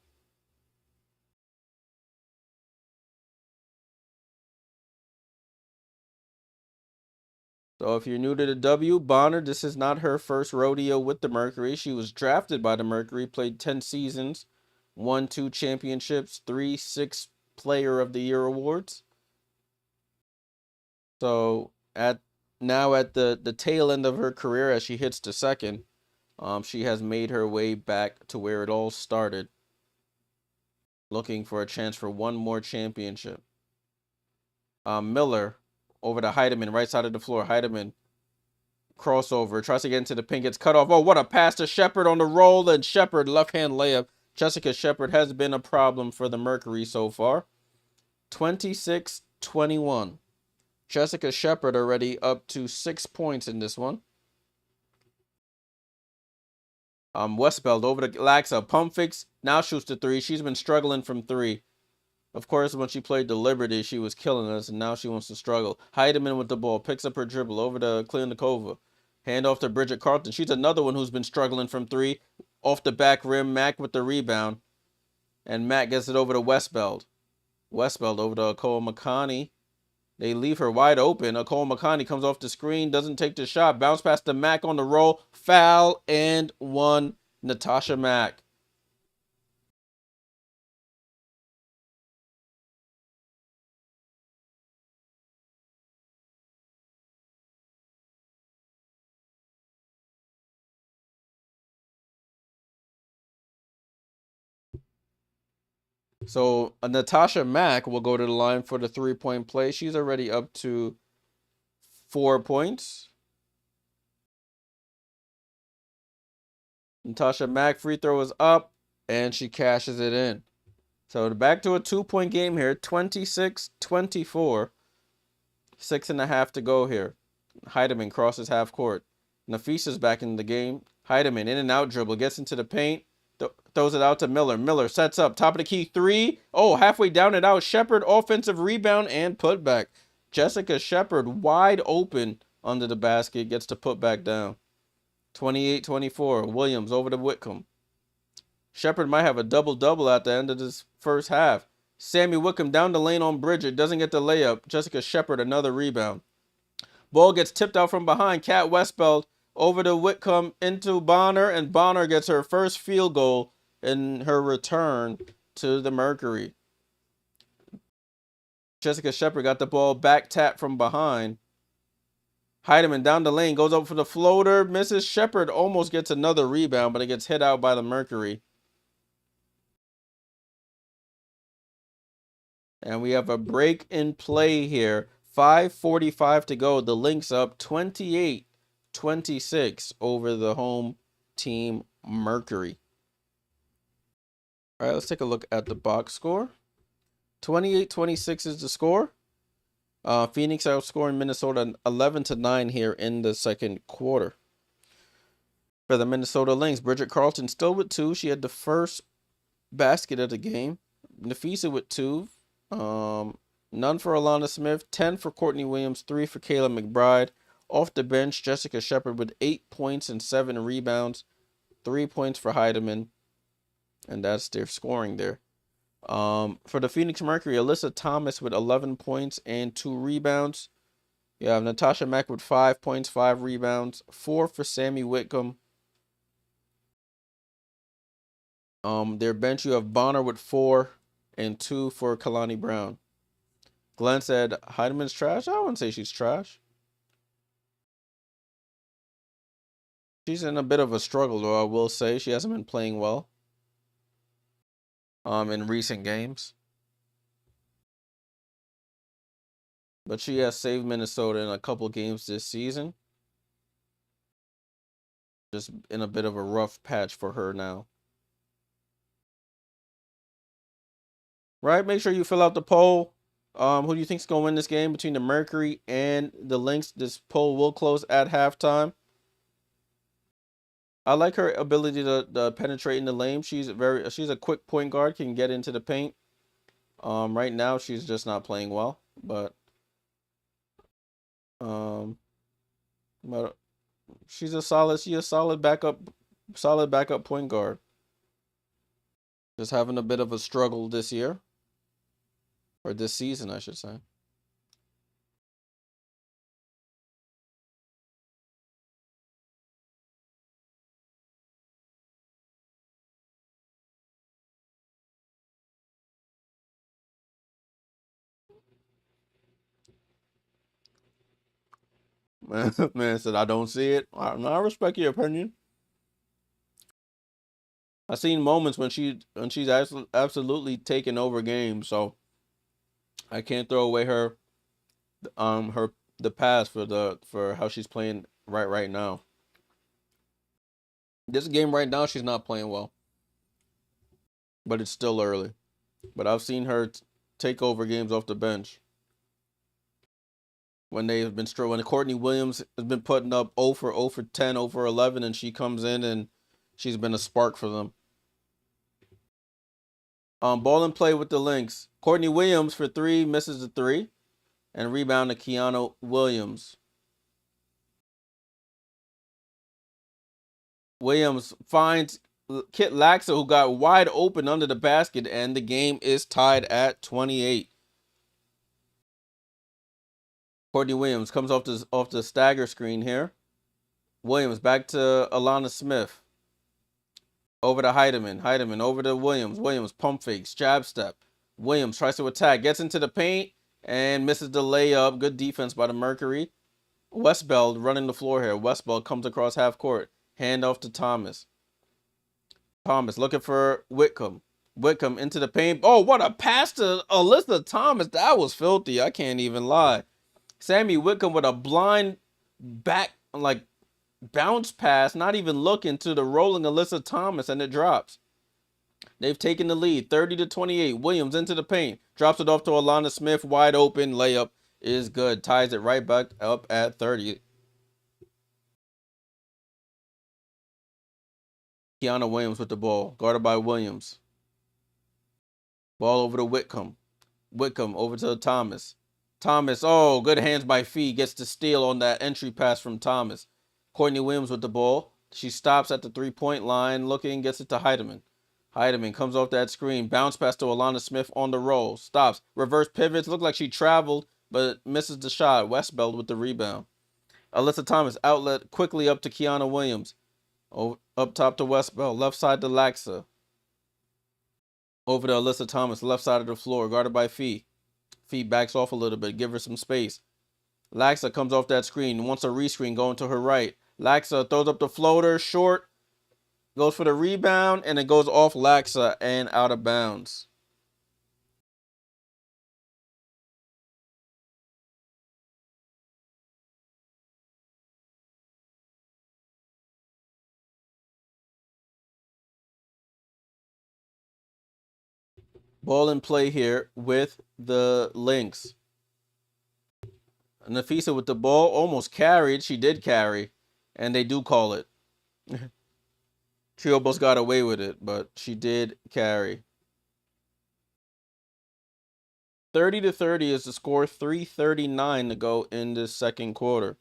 So if you're new to the W, Bonner, this is not her first rodeo with the Mercury. She was drafted by the Mercury, played 10 seasons, won 2 championships, 3 6 Player of the Year awards. So at the tail end of her career, as she hits the second, she has made her way back to where it all started, looking for a chance for one more championship. Miller over to Heidemann, right side of the floor. Heidemann crossover, tries to get into the pin, gets cut off. Oh, what a pass to Shepard on the roll, and Shepard, left-hand layup. Jessica Shepard has been a problem for the Mercury so far. 26-21. Jessica Shepard already up to 6 points in this one. Westbeld over to Laxa, pump fakes, now shoots the 3. She's been struggling from 3. Of course, when she played the Liberty, she was killing us, and now she wants to struggle. Heidemann with the ball, picks up her dribble over to Kahleah. Hand off to Bridget Carlton. She's another one who's been struggling from 3. Off the back rim, Mack with the rebound. And Mack gets it over to Westbeld. Westbeld over to Kahleah McConney. They leave her wide open. Kahleah McConney comes off the screen, doesn't take the shot. Bounce past to Mack on the roll. Foul and 1. Natasha Mack. So Natasha Mack will go to the line for the 3-point play. She's already up to 4 points. Natasha Mack free throw is up, and she cashes it in. So back to a 2-point game here, 26-24. 6.5 to go here. Heidemann crosses half court. Napheesa's back in the game. Heidemann in and out dribble, gets into the paint, throws it out to Miller. Miller sets up, top of the key, 3. Oh, halfway down and out. Shepard, offensive rebound and putback. Jessica Shepard wide open under the basket, gets to put back down. 28-24. Williams over to Whitcomb. Shepard might have a double-double at the end of this first half. Sami Whitcomb down the lane on Bridget, doesn't get the layup. Jessica Shepard, another rebound. Ball gets tipped out from behind. Kat Westbeld over to Whitcomb into Bonner, and Bonner gets her first field goal in her return to the Mercury. Jessica Shepard got the ball back tap from behind. Heidemann down the lane, goes up for the floater, misses. Shepard almost gets another rebound, but it gets hit out by the Mercury. And we have a break in play here. 5:45 to go. The Lynx up 28-26 over the home team Mercury. All right, let's take a look at the box score. 28-26 is the score. Phoenix outscoring Minnesota 11-9 here in the second quarter. For the Minnesota Lynx, Bridget Carlton still with 2. She had the first basket of the game. Napheesa with 2. None for Alana Smith. 10 for Courtney Williams. 3 for Kayla McBride. Off the bench, Jessica Shepard with 8 points and 7 rebounds. 3 points for Heidemann. And that's their scoring there. For the Phoenix Mercury, Alyssa Thomas with 11 points and 2 rebounds. You have Natasha Mack with 5 points, 5 rebounds. 4 for Sami Whitcomb. Their bench, you have Bonner with 4 and 2 for Kalani Brown. Glenn said Heideman's trash. I wouldn't say she's trash. She's in a bit of a struggle, though, I will say. She hasn't been playing well in recent games. But she has saved Minnesota in a couple games this season. Just in a bit of a rough patch for her now. Right? Make sure you fill out the poll. Who do you think's going to win this game between the Mercury and the Lynx? This poll will close at halftime. I like her ability to penetrate in the lane. She's a quick point guard, can get into the paint. Right now she's just not playing well, but but she's a solid backup point guard. Just having a bit of a struggle this year, or this season, I should say. Man said I don't see it. I respect your opinion. I've seen moments when she's absolutely taken over games, so I can't throw away her the pass for how she's playing right now. This game right now she's not playing well, but it's still early. But I've seen her take over games off the bench when they've been when Courtney Williams has been putting up 0 for 10, 0 for 11, and she comes in and she's been a spark for them. Ball and play with the Lynx. Courtney Williams for 3, misses the 3, and rebound to Kiana Williams. Williams finds Kit Laxa, who got wide open under the basket, and the game is tied at 28. Courtney Williams comes off the stagger screen here. Williams back to Alana Smith. Over to Heideman. Heideman over to Williams. Williams pump fakes, jab step. Williams tries to attack, gets into the paint, and misses the layup. Good defense by the Mercury. Westbeld running the floor here. Westbeld comes across half court. Hand off to Thomas. Thomas looking for Whitcomb. Whitcomb into the paint. Oh, what a pass to Alyssa Thomas. That was filthy. I can't even lie. Sami Whitcomb with a blind back, like, bounce pass, not even looking to the rolling Alyssa Thomas, and it drops. They've taken the lead, 30-28. Williams into the paint. Drops it off to Alana Smith. Wide open. Layup is good. Ties it right back up at 30. Kiana Williams with the ball. Guarded by Williams. Ball over to Whitcomb. Whitcomb over to Thomas. Thomas, oh, good hands by Fee. Gets the steal on that entry pass from Thomas. Courtney Williams with the ball. She stops at the 3-point line. Looking, gets it to Heideman. Heideman comes off that screen. Bounce pass to Alana Smith on the roll. Stops. Reverse pivots. Looked like she traveled, but misses the shot. Westbeld with the rebound. Alyssa Thomas outlet quickly up to Kiana Williams. Up top to Westbeld. Left side to Laxa. Over to Alyssa Thomas. Left side of the floor. Guarded by Fee. Fee backs off a little bit. Give her some space. Laxa comes off that screen. Wants a rescreen going to her right. Laxa throws up the floater. Short. Goes for the rebound, and it goes off Laxa and out of bounds. Ball in play here with the Lynx. Napheesa with the ball, almost carried. She did carry, and they do call it. She almost got away with it, but she did carry. 30-30 is the score. 3:39 to go in this second quarter.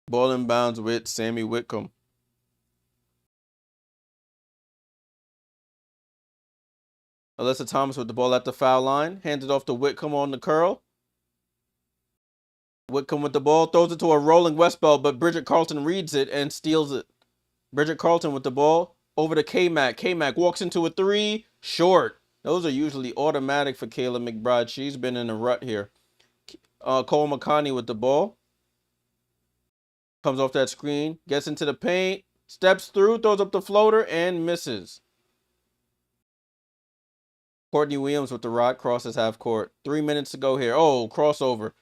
Ball in bounds with Sami Whitcomb. Alyssa Thomas with the ball at the foul line. Hands it off to Whitcomb on the curl. Whitcomb with the ball. Throws it to a rolling Westbell, but Bridget Carlton reads it and steals it. Bridget Carlton with the ball. Over to K-Mac. K-Mac walks into a three. Short. Those are usually automatic for Kayla McBride. She's been in a rut here. Cole McConney with the ball. Comes off that screen. Gets into the paint. Steps through. Throws up the floater and misses. Courtney Williams with the rock. Crosses half court. 3 minutes to go here. Oh, crossover.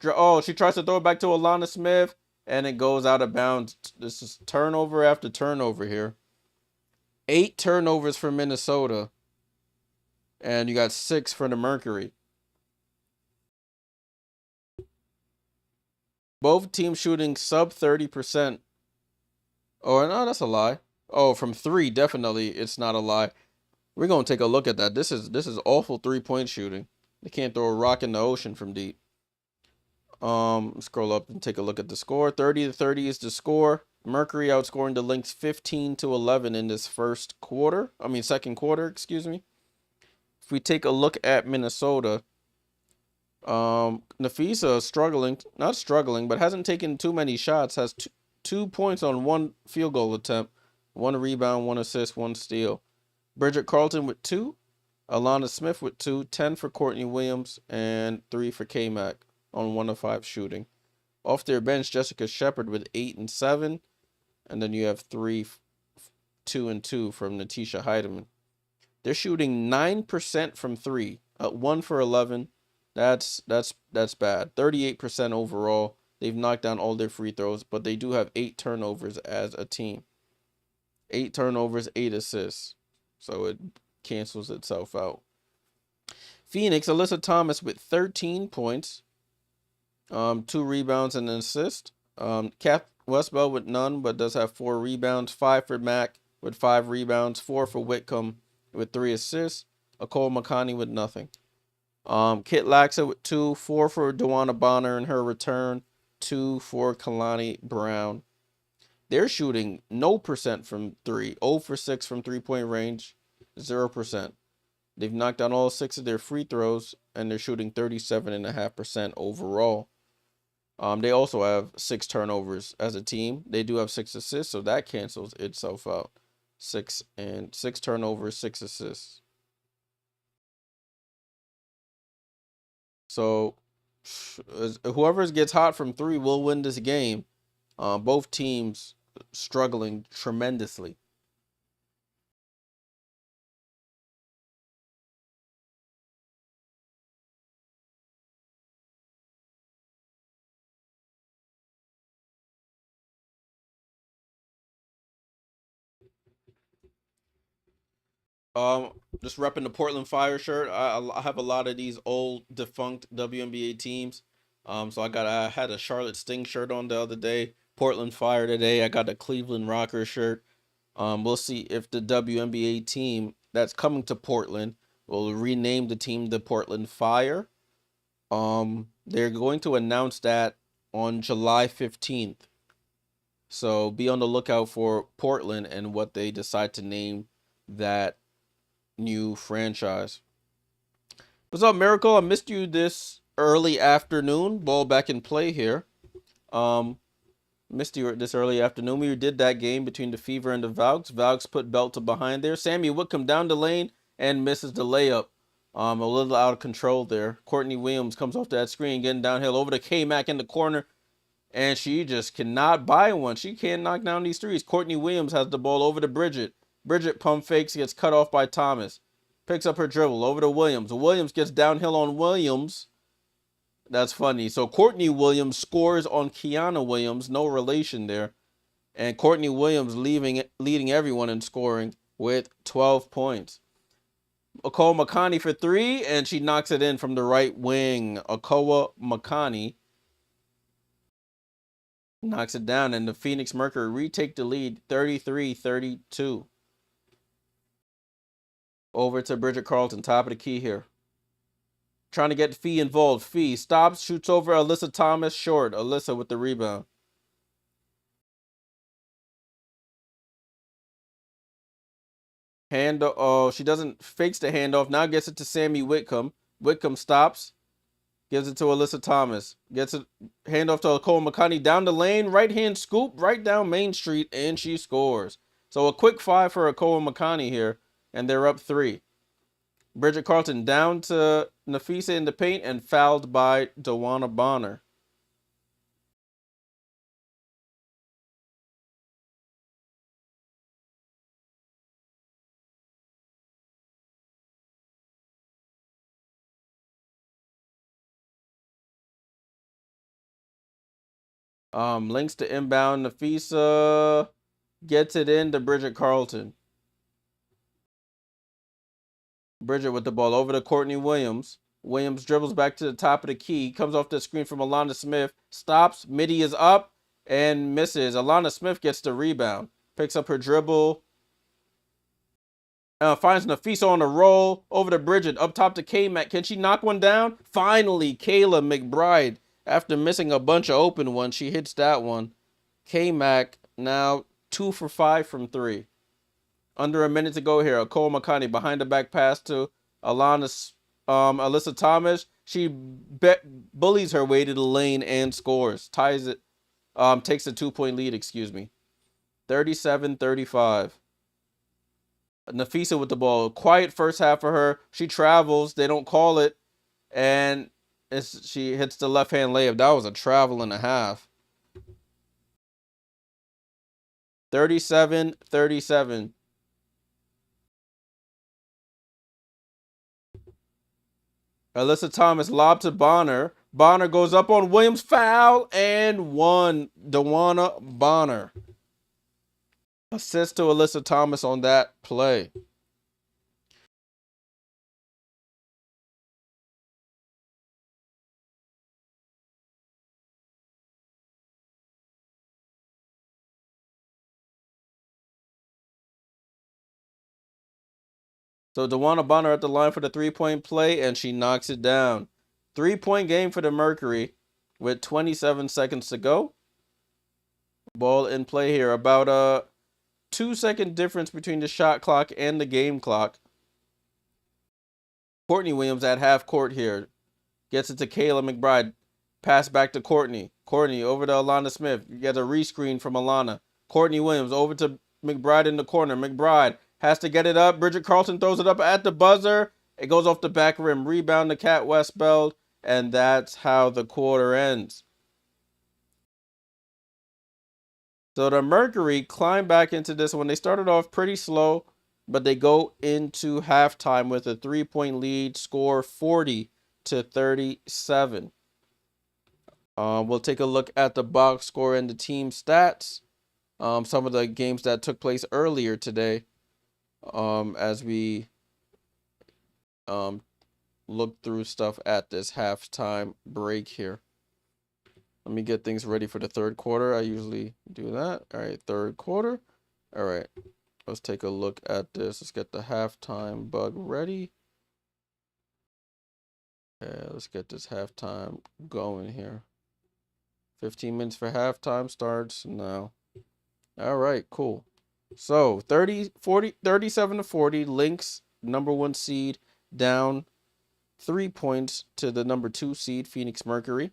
Oh, she tries to throw it back to Alana Smith. And it goes out of bounds. This is turnover after turnover here. 8 turnovers for Minnesota. And you got 6 for the Mercury. Both teams shooting sub 30%. Oh, no, that's a lie. Oh, from 3, definitely it's not a lie. We're going to take a look at that. This is awful 3-point shooting. They can't throw a rock in the ocean from deep. Scroll up and take a look at the score. 30-30 is the score. Mercury outscoring the Lynx 15-11 in this second quarter, excuse me. If we take a look at Minnesota, Napheesa is not struggling, but hasn't taken too many shots. Has 2 points on 1 field goal attempt, 1 rebound, 1 assist, 1 steal. Bridget Carlton with 2, Alana Smith with 2, 10 for Courtney Williams, and 3 for K-Mac on 1 of 5 shooting. Off their bench, Jessica Shepard with 8 and 7, and then you have 3, 2 and 2 from Napheesa Heidemann. They're shooting 9% from 3, 1 for 11. That's bad. 38% overall. They've knocked down all their free throws, but they do have 8 turnovers as a team. 8 turnovers, 8 assists. So it cancels itself out. Phoenix, Alyssa Thomas with 13 points. 2 rebounds and an assist. Kath Westbell with none, but does have 4 rebounds. 5 for Mac with 5 rebounds. 4 for Whitcomb with 3 assists. Cole McConney with nothing. Kit Laxa with 2. 4 for Dewana Bonner in her return. 2 for Kalani Brown. They're shooting no percent from 3. 0 for 6 from 3-point range. 0%. They've knocked down all 6 of their free throws, and they're shooting 37.5% overall. They also have 6 turnovers as a team. They do have 6 assists, so that cancels itself out. 6 turnovers, 6 assists. So whoever gets hot from 3 will win this game. Both teams struggling tremendously. Just repping the Portland Fire shirt. I have a lot of these old defunct WNBA teams. So I had a Charlotte Sting shirt on the other day. Portland Fire today. I got a Cleveland Rocker shirt. We'll see if the WNBA team that's coming to Portland will rename the team the Portland Fire. They're going to announce that on July 15th. So be on the lookout for Portland and what they decide to name that new franchise. What's up, Miracle? I missed you this early afternoon. Ball back in play here. Missed you this early afternoon. We did that game between the Fever and the Valks. Valks put belt to behind there. Sami Whitcomb down the lane and misses the layup. A little out of control there. Courtney Williams comes off that screen, getting downhill over to K-Mac in the corner. And she just cannot buy one. She can't knock down these threes. Courtney Williams has the ball over to Bridget. Bridget pump fakes, gets cut off by Thomas. Picks up her dribble over to Williams. Williams gets downhill on Williams. That's funny. So Courtney Williams scores on Kiana Williams. No relation there. And Courtney Williams leading everyone in scoring with 12 points. Cole McConney for 3, and she knocks it in from the right wing. Kahleah McConney knocks it down, and the Phoenix Mercury retake the lead 33-32. Over to Bridget Carlton, top of the key here. Trying to get Fee involved. Fee stops, shoots over Alyssa Thomas, short. Alyssa with the rebound. Oh, she doesn't, fakes the handoff. Now gets it to Sami Whitcomb. Whitcomb stops. Gives it to Alyssa Thomas. Gets it, handoff to Okoro Makani down the lane. Right hand scoop right down Main Street, and she scores. So a quick 5 for Okoro Makani here, and they're up 3. Bridget Carlton down to Napheesa in the paint and fouled by Dawana Bonner. Links to inbound. Napheesa gets it in to Bridget Carlton. Bridget with the ball over to Courtney Williams. Williams dribbles back to the top of the key. Comes off the screen from Alana Smith. Stops. Midi is up and misses. Alana Smith gets the rebound. Picks up her dribble. Finds Napheesa on the roll. Over to Bridget. Up top to K-Mac. Can she knock one down? Finally, Kahleah McBride. After missing a bunch of open ones, she hits that one. K-Mac now 2 for 5 from 3. Under a minute to go here. Okoro Makani behind the back pass to Alyssa Thomas. She bullies her way to the lane and scores. Ties it. Takes a 2-point lead, excuse me. 37-35. Napheesa with the ball. Quiet first half for her. She travels. They don't call it. And she hits the left-hand layup. That was a travel and a half. 37-37. Alyssa Thomas lob to Bonner. Bonner goes up on Williams. Foul and 1. Dawana Bonner. Assist to Alyssa Thomas on that play. So Dawana Bonner at the line for the 3-point play, and she knocks it down. 3-point game for the Mercury with 27 seconds to go. Ball in play here. About a 2-second difference between the shot clock and the game clock. Courtney Williams at half court here. Gets it to Kahleah McBride. Pass back to Courtney. Courtney over to Alana Smith. You get a rescreen from Alana. Courtney Williams over to McBride in the corner. McBride has to get it up. Bridget Carlton throws it up at the buzzer. It goes off the back rim. Rebound to Kat Westbeld. And that's how the quarter ends. So the Mercury climbed back into this one. They started off pretty slow, but they go into halftime with a 3-point lead, score 40-37. We'll take a look at the box score and the team stats. Some of the games that took place earlier today, as we look through stuff at this halftime break here. Let me get things ready for the third quarter. I usually do that. All right, third quarter. All right, let's take a look at this. Let's get the halftime bug ready. Yeah, let's get this halftime going here. 15 minutes for halftime starts now. All right, cool. So 37-40, Lynx, number 1 seed, down 3 points to the number 2 seed, Phoenix Mercury.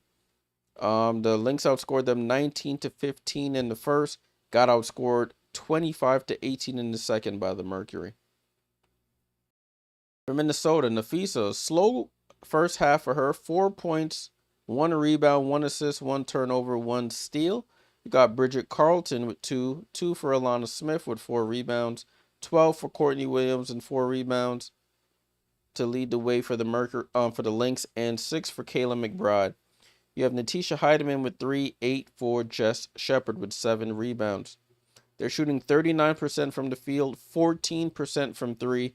The Lynx outscored them 19-15 in the first, got outscored 25-18 in the second by the Mercury. For Minnesota, Napheesa, slow first half for her, 4 points, 1 rebound, 1 assist, 1 turnover, 1 steal. You got Bridget Carlton with 2 for Alana Smith with 4 rebounds, 12 for Courtney Williams and 4 rebounds to lead the way for the Lynx, and 6 for Kahleah McBride. You have Natisha Heidemann with 3, 8 for Jess Shepard with 7 rebounds. They're shooting 39% from the field, 14% from 3,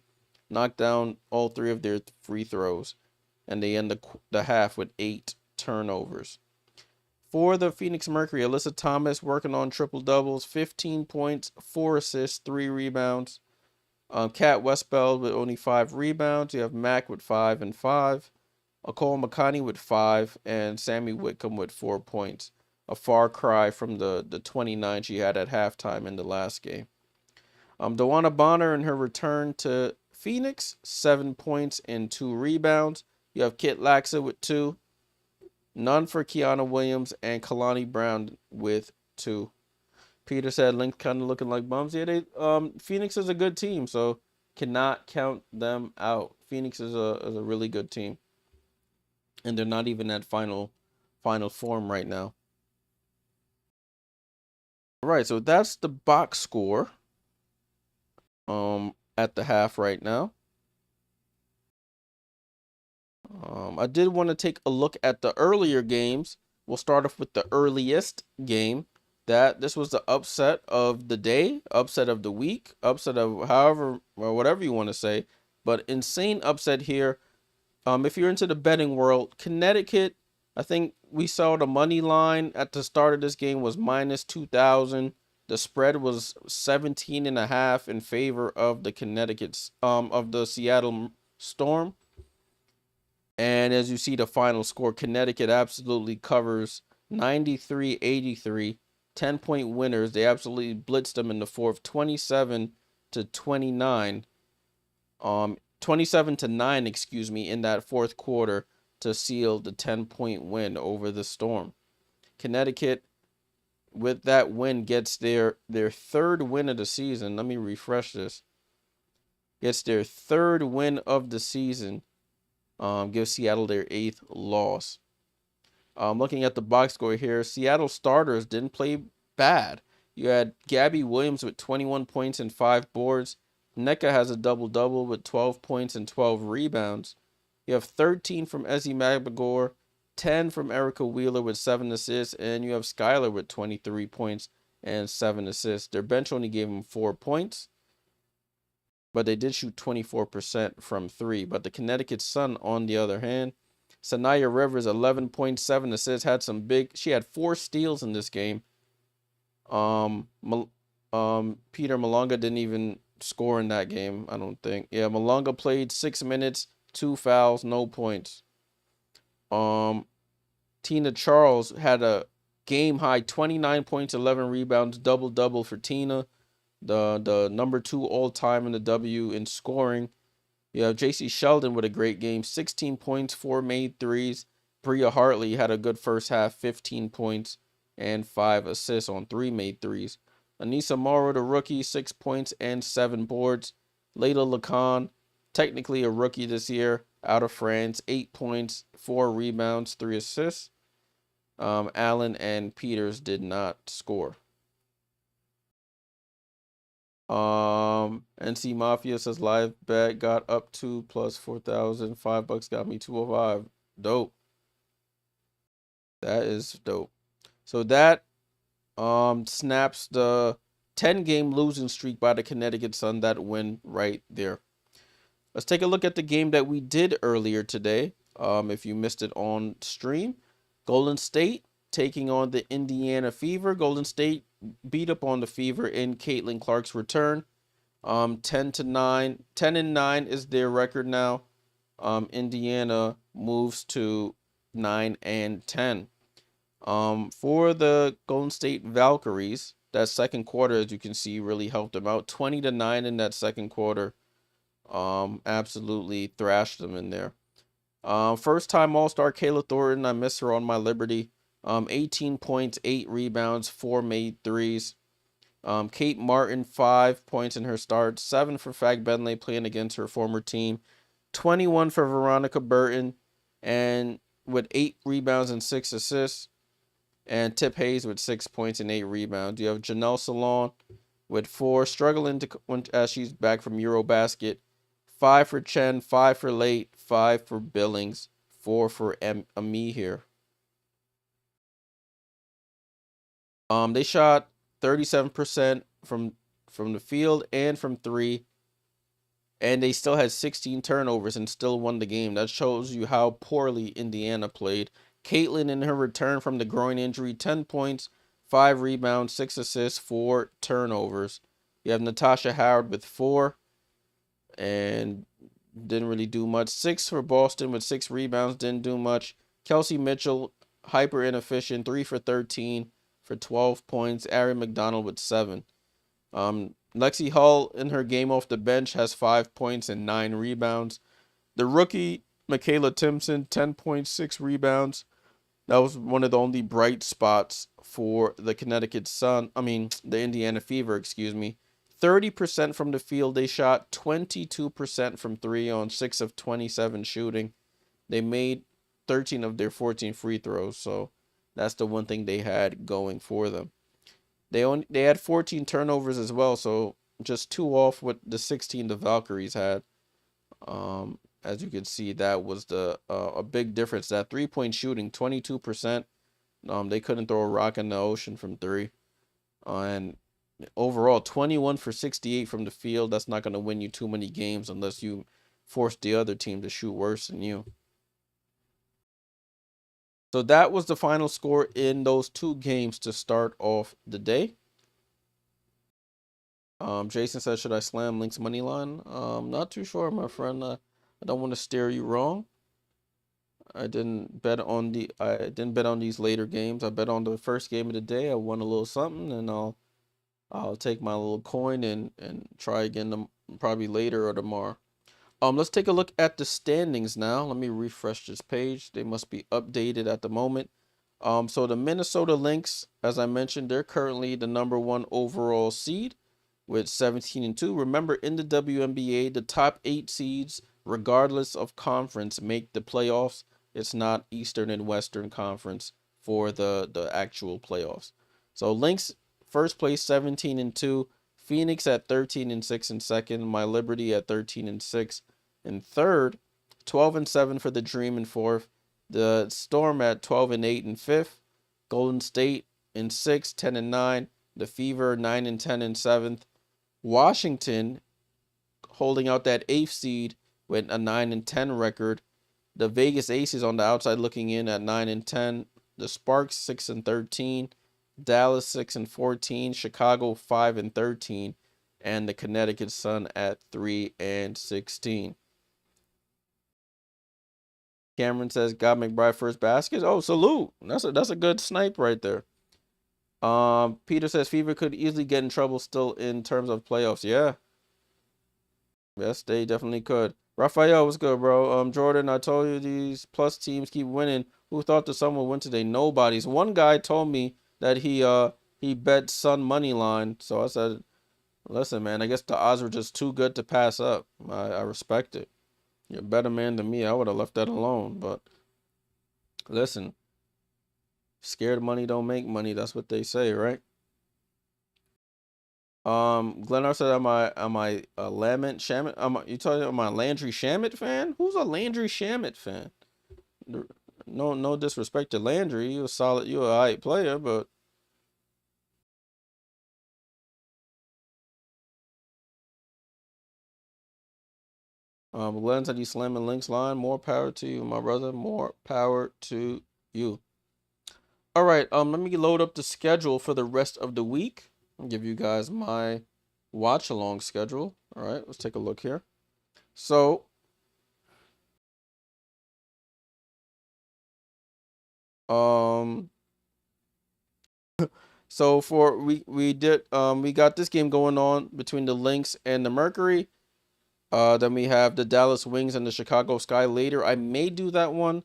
knocked down all 3 of their free throws, and they end the half with 8 turnovers. For the Phoenix Mercury, Alyssa Thomas working on triple doubles, 15 points, 4 assists, 3 rebounds. Kat Westbeld with only 5 rebounds. You have Mac with 5 and 5. Okoro Makani with 5, and Sami Whitcomb with 4 points. A far cry from the 29 she had at halftime in the last game. Dewana Bonner in her return to Phoenix, 7 points and 2 rebounds. You have Kit Laxa with 2. None for Kiana Williams and Kalani Brown with 2. Peter said Lynx kind of looking like bums. Yeah, Phoenix is a good team, so cannot count them out. Phoenix is a really good team, and they're not even at final form right now. All right, so that's the box score at the half right now. I did want to take a look at the earlier games. We'll start off with the earliest game. This was the upset of the day, upset of the week, upset of however or whatever you want to say. But insane upset here. If you're into the betting world, Connecticut, I think we saw the money line at the start of this game was minus 2,000. The spread was 17.5 in favor of the of the Seattle Storm. And as you see the final score, Connecticut absolutely covers 93-83, 10-point winners. They absolutely blitzed them in the fourth, 27-29. 27-9, excuse me, in that fourth quarter to seal the 10-point win over the Storm. Connecticut, with that win, gets their third win of the season. Let me refresh this. Gets their third win of the season. Gives Seattle their 8th loss. Looking at the box score here, Seattle starters didn't play bad. You had Gabby Williams with 21 points and 5 boards. Nneka has a double-double with 12 points and 12 rebounds. You have 13 from Ezzie Magagor, 10 from Erica Wheeler with 7 assists, and you have Skylar with 23 points and 7 assists. Their bench only gave them 4 points, but they did shoot 24% from 3. But the Connecticut Sun, on the other hand, Sanaya Rivers, 11.7 assists, she had 4 steals in this game. Peter Malonga didn't even score in that game, I don't think. Yeah, Malonga played 6 minutes, 2 fouls, no points. Tina Charles had a game high 29 points, 11 rebounds, double-double for Tina. The number 2 all-time in the W in scoring. You have JC Sheldon with a great game, 16 points, 4 made threes. Bria Hartley had a good first half, 15 points and 5 assists on 3 made threes. Anissa Morrow, the rookie, 6 points and 7 boards. Layla Lacan, technically a rookie this year, out of France, 8 points, 4 rebounds, 3 assists. Allen and Peters did not score. NC Mafia says live bet got up to plus 4,000. $5 got me 205. Dope. That is dope. So that snaps the 10-game losing streak by the Connecticut Sun. That win right there. Let's take a look at the game that we did earlier today. If you missed it on stream, Golden State taking on the Indiana Fever. Golden State beat up on the Fever in Caitlin Clark's return. 10-9. 10-9 is their record now. Indiana moves to 9-10. For the Golden State Valkyries, that second quarter, as you can see, really helped them out. 20-9 in that second quarter. Absolutely thrashed them in there. First time All-Star Kahleah Thornton. I miss her on my Liberty. 18 points, 8 rebounds, 4 made threes. Kate Martin, 5 points in her start. 7 for Fag Benley playing against her former team. 21 for Veronica Burton, and with 8 rebounds and 6 assists. And Tip Hayes with 6 points and 8 rebounds. You have Janelle Salon with 4, struggling as she's back from Eurobasket. 5 for Chen, 5 for Late, 5 for Billings, 4 for Ami here. They shot 37% from the field and from 3, and they still had 16 turnovers and still won the game. That shows you how poorly Indiana played. Caitlin, in her return from the groin injury, 10 points, 5 rebounds, 6 assists, 4 turnovers. You have Natasha Howard with 4, and didn't really do much. 6 for Boston with 6 rebounds, didn't do much. Kelsey Mitchell, hyper inefficient, 3 for 13 for 12 points. Ari McDonald with 7. Lexi Hull in her game off the bench has 5 points and 9 rebounds. The rookie, Michaela Timpson, 10.6 rebounds. That was one of the only bright spots for the the Indiana Fever, excuse me. 30% from the field they shot, 22% from 3 on 6 of 27 shooting. They made 13 of their 14 free throws, so that's the one thing they had going for them. They had 14 turnovers as well, so just 2 off what the 16 the Valkyries had. As you can see, that was a big difference. That 3-point shooting, 22%. They couldn't throw a rock in the ocean from 3. And overall, 21 for 68 from the field. That's not going to win you too many games unless you force the other team to shoot worse than you. So that was the final score in those 2 games to start off the day. Jason says, should I slam Lynx money line? Not too sure, my friend. I don't want to steer you wrong. I didn't bet on these later games. I bet on the first game of the day. I won a little something, and I'll take my little coin and try again probably later or tomorrow. Let's take a look at the standings now. Let me refresh this page. They must be updated at the moment. So the Minnesota Lynx, as I mentioned, they're currently the #1 overall seed with 17-2. Remember, in the WNBA, the top 8 seeds, regardless of conference, make the playoffs. It's not Eastern and Western Conference for the actual playoffs. So Lynx, first place, 17-2. Phoenix at 13-6 in second. My Liberty at 13-6 in third. 12-7 for the Dream in fourth. The Storm at 12-8 in fifth. Golden State in sixth, 10-9. The Fever 9-10 in seventh. Washington holding out that 8th seed with a 9-10 record. The Vegas Aces on the outside looking in at 9-10. The Sparks 6-13. Dallas 6-14. Chicago 5-13. And the Connecticut Sun at 3-16. Cameron says, got McBride first basket. Oh, salute. That's a good snipe right there. Peter says Fever could easily get in trouble still in terms of playoffs. Yeah. Yes, they definitely could. Raphael, what's good, bro? Jordan, I told you these plus teams keep winning. Who thought the Sun would win today? Nobody's. One guy told me that he bet Sun money line. So I said, listen, man, I guess the odds were just too good to pass up. I respect it. You're a better man than me. I would have left that alone. But listen, scared money don't make money. That's what they say, right? Glennar said, "Am I a Lamont Shamit? You talking about a Landry Shamit fan? Who's a Landry Shamit fan? No disrespect to Landry. You a solid, you a alright player, but Glenn said he's slamming Lynx line. More power to you, my brother. More power to you. All right. Let me load up the schedule for the rest of the week. I'll give you guys my watch along schedule. All right. Let's take a look here. So, so for we got this game going on between the Lynx and the Mercury. Then we have the Dallas Wings and the Chicago Sky later. I may do that one.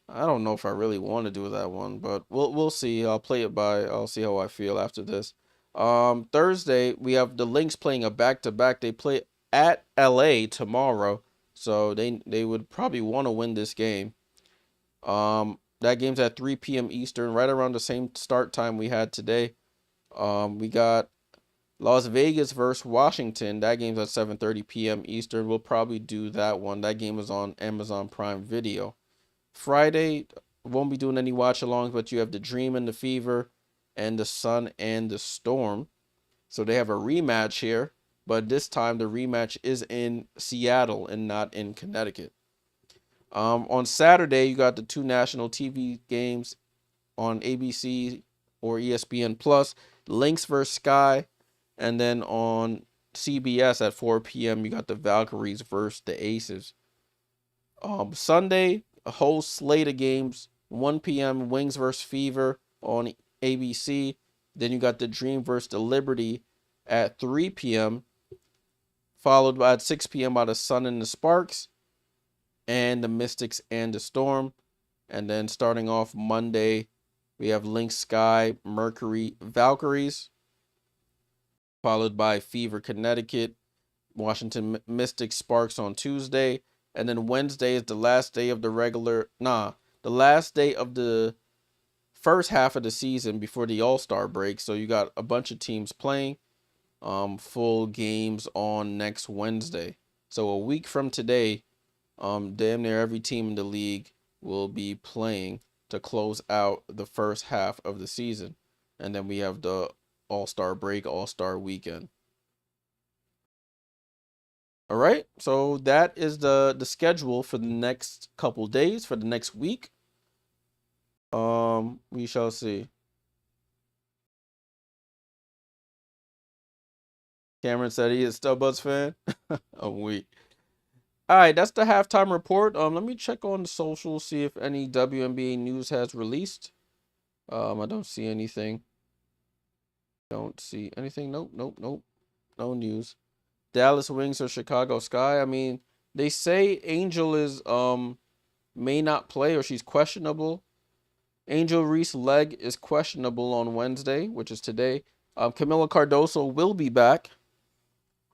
I don't know if I really want to do that one, but we'll see. I'll see how I feel after this. Thursday we have the Lynx playing a back-to-back. They play at LA tomorrow, so they would probably want to win this game. That game's at 3 p.m. Eastern, right around the same start time we had today. We got Las Vegas versus Washington. That game's at 7:30 p.m. Eastern. We'll probably do that one. That game is on Amazon Prime Video. Friday, won't be doing any watch-alongs, but you have the Dream and the Fever and the Sun and the Storm. So they have a rematch here, but this time the rematch is in Seattle and not in Connecticut. On Saturday, you got the 2 national TV games on ABC or ESPN Plus, Lynx versus Sky, and then on CBS at 4 p.m. you got the Valkyries versus the Aces. Sunday, a whole slate of games. 1 p.m. Wings versus Fever on ABC. Then you got the Dream versus the Liberty at 3 p.m., followed by at 6 p.m. by the Sun and the Sparks, and the Mystics and the Storm. And then starting off Monday, we have Lynx Sky, Mercury, Valkyries, followed by Fever, Connecticut, Washington Mystics, Sparks on Tuesday. And then Wednesday is the last day of the last day of the first half of the season before the All-Star break. So you got a bunch of teams playing full games on next Wednesday. So a week from today, damn near every team in the league will be playing to close out the first half of the season. And then we have the All-Star break, All-Star weekend. All right, so that is the schedule for the next couple days, for the next week. We shall see. Cameron said he is still Buds fan. I'm weak. All right, that's the halftime report. Let me check on the social, see if any WNBA news has released. I don't see anything. Don't see anything. Nope. No news. Dallas Wings or Chicago Sky. I mean, they say Angel is may not play, or she's questionable. Angel Reese leg is questionable on Wednesday, which is today. Camila Cardoso will be back.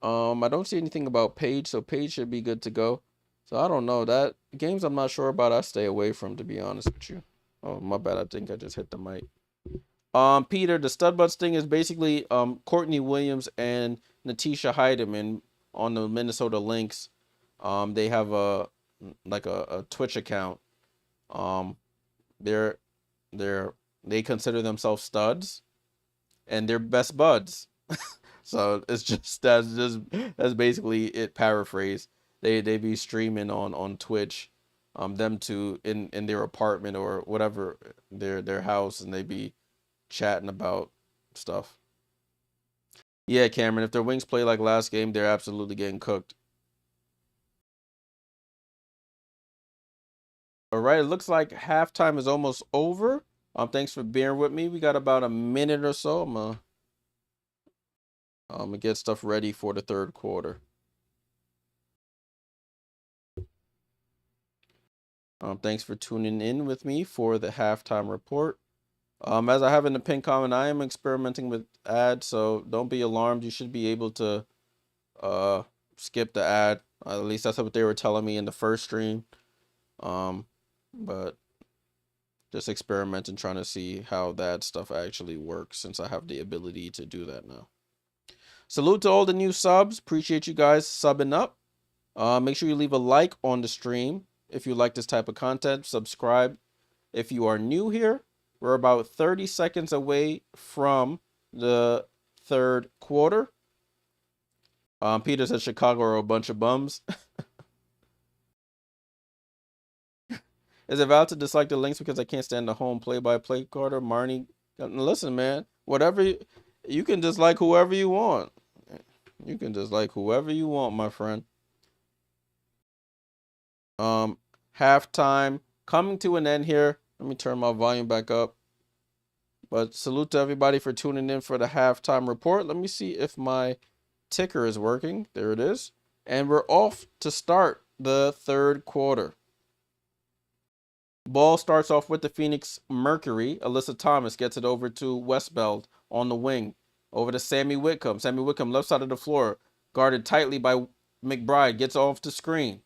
I don't see anything about Paige, so Paige should be good to go. So I don't know. That games I'm not sure about, I stay away from, to be honest with you. Oh, my bad. I think I just hit the mic. Peter, the stud butts thing is basically Courtney Williams and Napheesa Heidemann on the Minnesota Lynx. They have a Twitch account. They consider themselves studs, and they're best buds. So it's just that's basically it. Paraphrase. They be streaming on Twitch, them two in their apartment or whatever, their house, and they be chatting about stuff. Yeah, Cameron, if their Wings play like last game, they're absolutely getting cooked. All right, it looks like halftime is almost over. Thanks for bearing with me. We got about a minute or so. I'm gonna get stuff ready for the third quarter. Thanks for tuning in with me for the halftime report. As I have in the pinned comment, I am experimenting with ads, so don't be alarmed. You should be able to skip the ad. At least that's what they were telling me in the first stream. But just experimenting, trying to see how that stuff actually works, since I have the ability to do that now. Salute to all the new subs. Appreciate you guys subbing up. Make sure you leave a like on the stream if you like this type of content. Subscribe if you are new here. We're about 30 seconds away from the third quarter. Peter said Chicago are a bunch of bums. Is it valid to dislike the Lynx because I can't stand the home play-by-play Carter? Marnie, listen, man. Whatever, you can dislike whoever you want. You can dislike whoever you want, my friend. Halftime coming to an end here. Let me turn my volume back up. But salute to everybody for tuning in for the halftime report. Let me see if my ticker is working. There it is. And we're off to start the third quarter. Ball starts off with the Phoenix Mercury. Alyssa Thomas gets it over to Westbeld on the wing. Over to Sami Whitcomb. Sami Whitcomb, left side of the floor. Guarded tightly by McBride. Gets off the screen.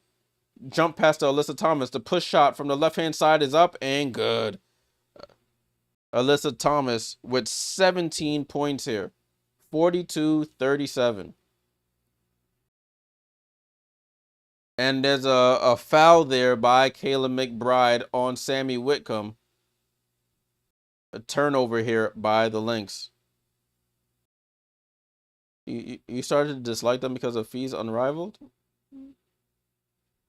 Jump past to Alyssa Thomas. The push shot from the left-hand side is up and good. Alyssa Thomas with 17 points here. 42-37. And there's a foul there by Kahleah McBride on Sami Whitcomb. A turnover here by the Lynx. You started to dislike them because of fees unrivaled?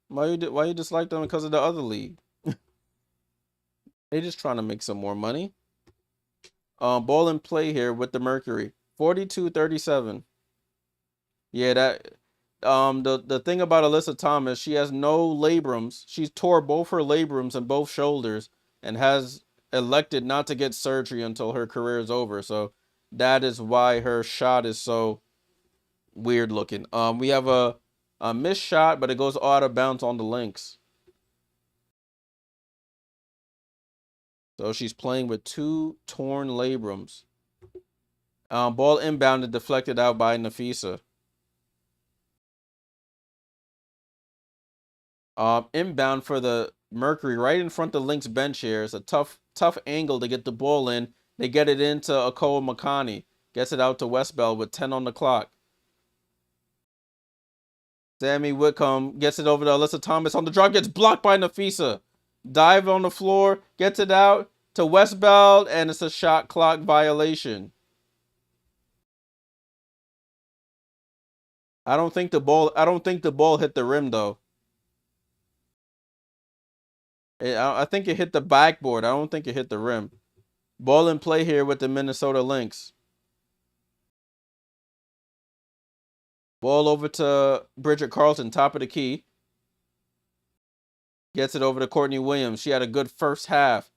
Why you dislike them because of the other league? They just trying to make some more money. Ball in play here with the Mercury. 42-37. Yeah, that the thing about Alyssa Thomas, she has no labrums. She's tore both her labrums and both shoulders and has elected not to get surgery until her career is over. So that is why her shot is so weird looking. We have a missed shot, but it goes out of bounds on the Lynx. So she's playing with 2 torn labrums. Ball inbounded, deflected out by Napheesa. Inbound for the Mercury, right in front of the Lynx bench here. It's a tough angle to get the ball in. They get it into Kahleah Copper. Gets it out to Westbeld with 10 on the clock. Sami Whitcomb gets it over to Alyssa Thomas on the drop. Gets blocked by Napheesa. Dive on the floor. Gets it out to Westbeld, and it's a shot clock violation. I don't think the ball hit the rim though. I think it hit the backboard. I don't think it hit the rim. Ball in play here with the Minnesota Lynx. Ball over to Bridget Carlton, top of the key. Gets it over to Courtney Williams. She had a good first half.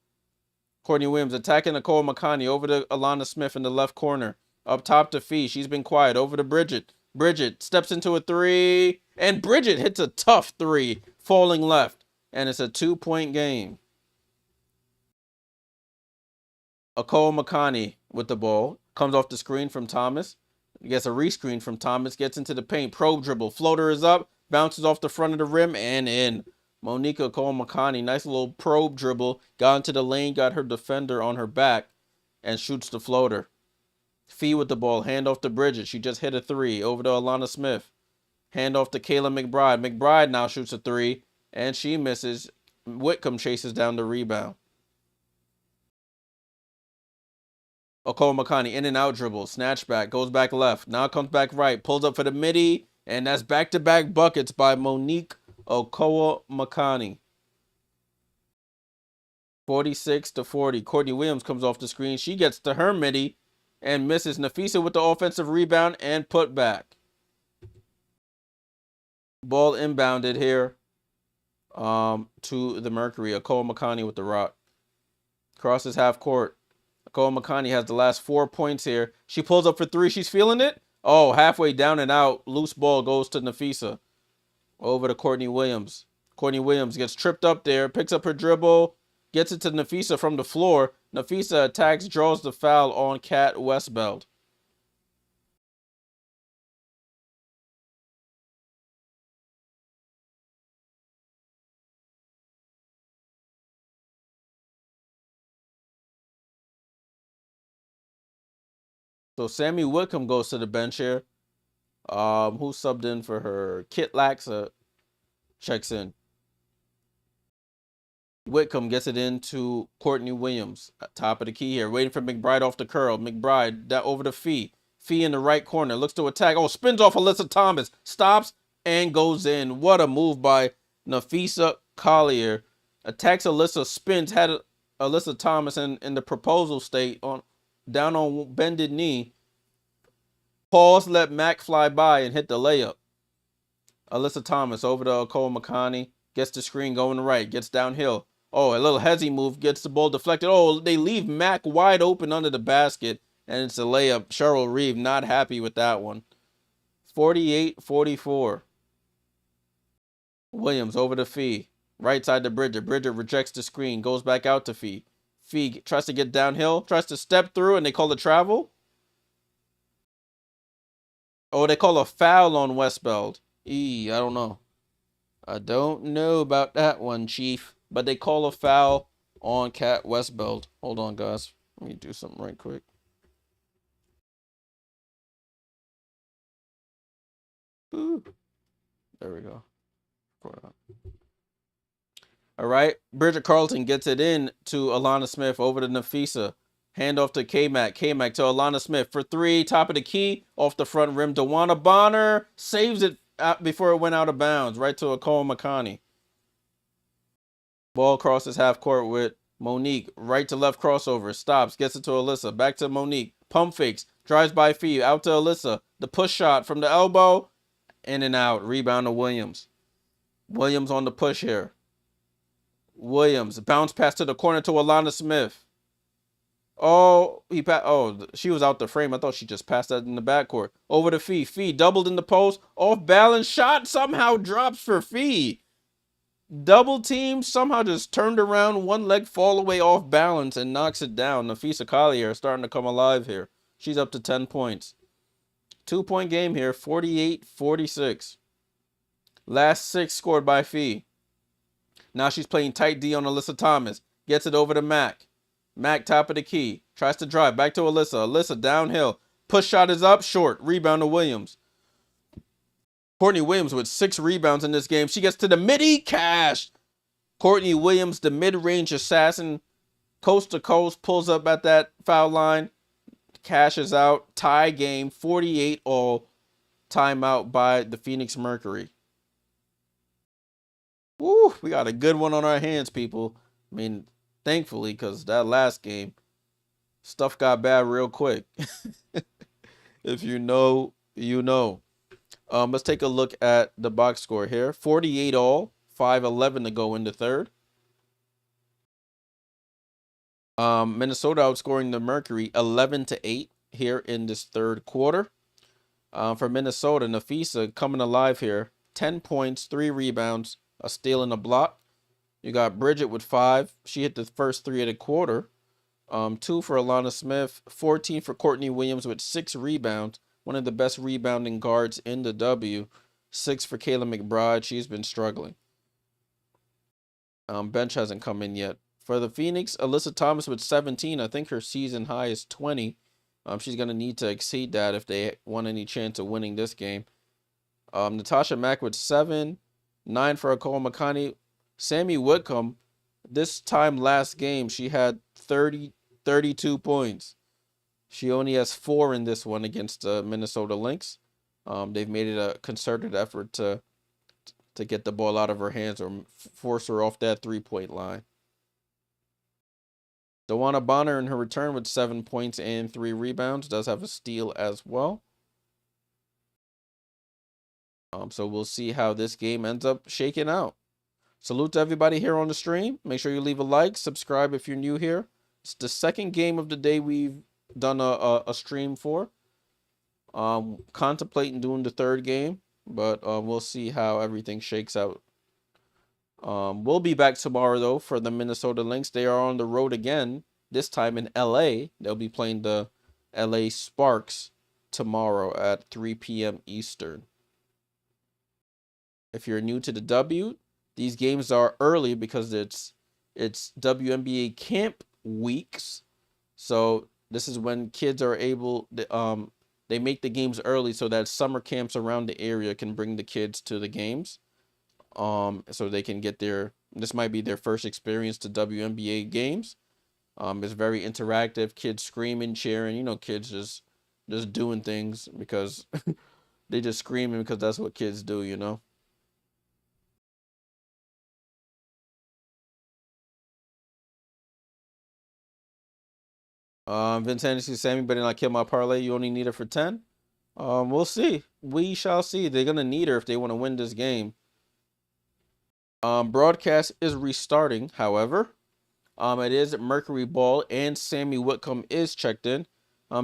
Courtney Williams attacking Kahleah Copper. Over to Alana Smith in the left corner. Up top to Fee. She's been quiet. Over to Bridget. Bridget steps into a 3. And Bridget hits a tough 3. Falling left. And it's a 2-point game. Kahleah Copper with the ball. Comes off the screen from Thomas. Gets a rescreen from Thomas. Gets into the paint. Probe dribble. Floater is up. Bounces off the front of the rim and in. Kahleah Copper, nice little probe dribble. Got into the lane. Got her defender on her back. And shoots the floater. Fee with the ball. Hand off to Bridget. She just hit a 3. Over to Alana Smith. Hand off to Kayla McBride. McBride now shoots a 3. And she misses. Whitcomb chases down the rebound. Kahleah Copper in and out dribble. Snatch back. Goes back left. Now comes back right. Pulls up for the midi. And that's back-to-back buckets by Kahleah Copper. 46-40. Courtney Williams comes off the screen. She gets to her midi and misses. Napheesa with the offensive rebound and put back. Ball inbounded here to the Mercury. Kahleah Copper with the rock. Crosses half court. Kahleah Copper has the last 4 points here. She pulls up for 3. She's feeling it. Oh, halfway down and out. Loose ball goes to Napheesa. Over to Courtney Williams. Courtney Williams gets tripped up there. Picks up her dribble. Gets it to Napheesa from the floor. Napheesa attacks, draws the foul on Kat Westbeld. So Sami Whitcomb goes to the bench here. Who subbed in for her? Kit Laxa checks in. Whitcomb gets it into Courtney Williams. Top of the key here. Waiting for McBride off the curl. McBride that over to Fee. Fee in the right corner. Looks to attack. Oh, spins off Alyssa Thomas. Stops and goes in. What a move by Napheesa Collier. Attacks Alyssa. Spins. Had Alyssa Thomas in the proposal state down on bended knee. Pause, let Mac fly by and hit the layup. Alyssa Thomas over to Kahleah Copper. Gets the screen going right. Gets downhill. Oh, a little hezzy move. Gets the ball deflected. Oh, they leave Mac wide open under the basket. And it's a layup. Cheryl Reeve not happy with that one. 48-44. Williams over to Fee. Right side to Bridget. Bridget rejects the screen. Goes back out to Fee. Fee tries to get downhill. Tries to step through and they call it travel. Oh, they call a foul on Westbeld. I don't know. I don't know about that one, Chief. But they call a foul on Kat Westbeld. Hold on, guys. Let me do something right quick. Ooh. There we go. All right. Bridget Carlton gets it in to Alana Smith over to Napheesa. Hand off to K-Mac. K-Mac to Alana Smith for 3. Top of the key. Off the front rim. DeWanna Bonner saves it before it went out of bounds. Right to Kahleah Copper. Ball crosses half court with Monique. Right to left crossover. Stops. Gets it to Alyssa. Back to Monique. Pump fakes. Drives by Fee. Out to Alyssa. The push shot from the elbow. In and out. Rebound to Williams. Williams on the push here. Williams. Bounce pass to the corner to Alana Smith. Oh, he passed. Oh, she was out the frame. I thought she just passed that in the backcourt. Over to Fee. Fee doubled in the post. Off balance shot somehow drops for Fee. Double team somehow just turned around. One leg fall away off balance and knocks it down. Napheesa Collier starting to come alive here. She's up to 10 points. 2-point game here. 48-46. Last 6 scored by Fee. Now she's playing tight D on Alyssa Thomas. Gets it over to Mac. Mac top of the key. Tries to drive. Back to Alyssa. Alyssa downhill. Push shot is up. Short. Rebound to Williams. Courtney Williams with 6 rebounds in this game. She gets to the midi. Cash. Courtney Williams, the mid-range assassin. Coast to coast. Pulls up at that foul line. Cashes out. Tie game. 48-all. Timeout by the Phoenix Mercury. Woo, we got a good one on our hands, people. I mean, thankfully, because that last game, stuff got bad real quick. If you know, you know. Let's take a look at the box score here. 48-all, 5:11 to go in the third. Minnesota outscoring the Mercury 11-8 here in this third quarter. For Minnesota, Napheesa coming alive here. 10 points, 3 rebounds, a steal and a block. You got Bridget with 5. She hit the first 3 of the quarter. 2 for Alana Smith. 14 for Courtney Williams with 6 rebounds. One of the best rebounding guards in the W. 6 for Kahleah McBride. She's been struggling. Bench hasn't come in yet. For the Phoenix, Alyssa Thomas with 17. I think her season high is 20. She's going to need to exceed that if they want any chance of winning this game. Natasha Mack with 7. 9 for Akol Makani. Sami Whitcomb, this time last game, she had 32 points. She only has 4 in this one against the Minnesota Lynx. They've made it a concerted effort to get the ball out of her hands or force her off that 3-point line. Dawana Bonner in her return with 7 points and 3 rebounds. Does have a steal as well. So we'll see how this game ends up shaking out. Salute to everybody here on the stream. Make sure you leave a like, subscribe if you're new here. It's the second game of the day we've done a stream for. Contemplating doing the third game, but we'll see how everything shakes out. We'll be back tomorrow, though, for the Minnesota Lynx. They are on the road again, this time in LA. They'll be playing the LA Sparks tomorrow at 3 p.m. Eastern. If you're new to the W, these games are early because it's WNBA camp weeks. So this is when kids are able, they make the games early so that summer camps around the area can bring the kids to the games. So they can get this might be their first experience to WNBA games. It's very interactive, kids screaming, cheering, kids just doing things because they just screaming because that's what kids do. Vince Anderson, Sammy better not kill my parlay. You only need her for 10. We'll see. We shall see. They're gonna need her if they want to win this game. Broadcast is restarting. However, it is Mercury ball and Sami Whitcomb is checked in.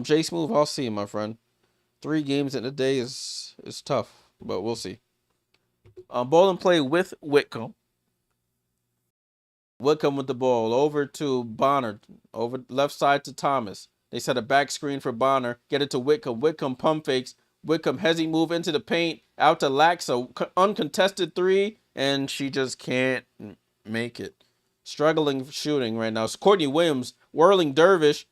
Jay Smooth, I'll see you, my friend. 3 games in a day is tough, but we'll see. Ball and play with Whitcomb. Whitcomb with the ball over to Bonner, over left side to Thomas. They set a back screen for Bonner. Get it to Whitcomb. Whitcomb pump fakes. Whitcomb hezzy move into the paint. Out to Laxa. Uncontested 3. And she just can't make it. Struggling shooting right now. Courtney Williams whirling dervish.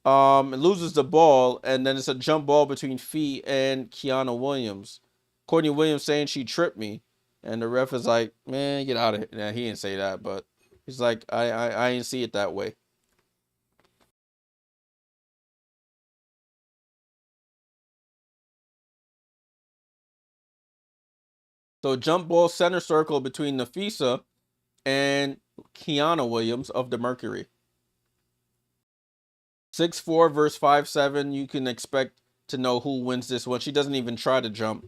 Loses the ball. And then it's a jump ball between Fee and Kiana Williams. Courtney Williams saying she tripped me. And the ref is like, man, get out of here. Nah, he didn't say that, but he's like, I didn't see it that way. So jump ball center circle between Napheesa and Kiana Williams of the Mercury. 6'4" versus 5'7". You can expect to know who wins this one. She doesn't even try to jump.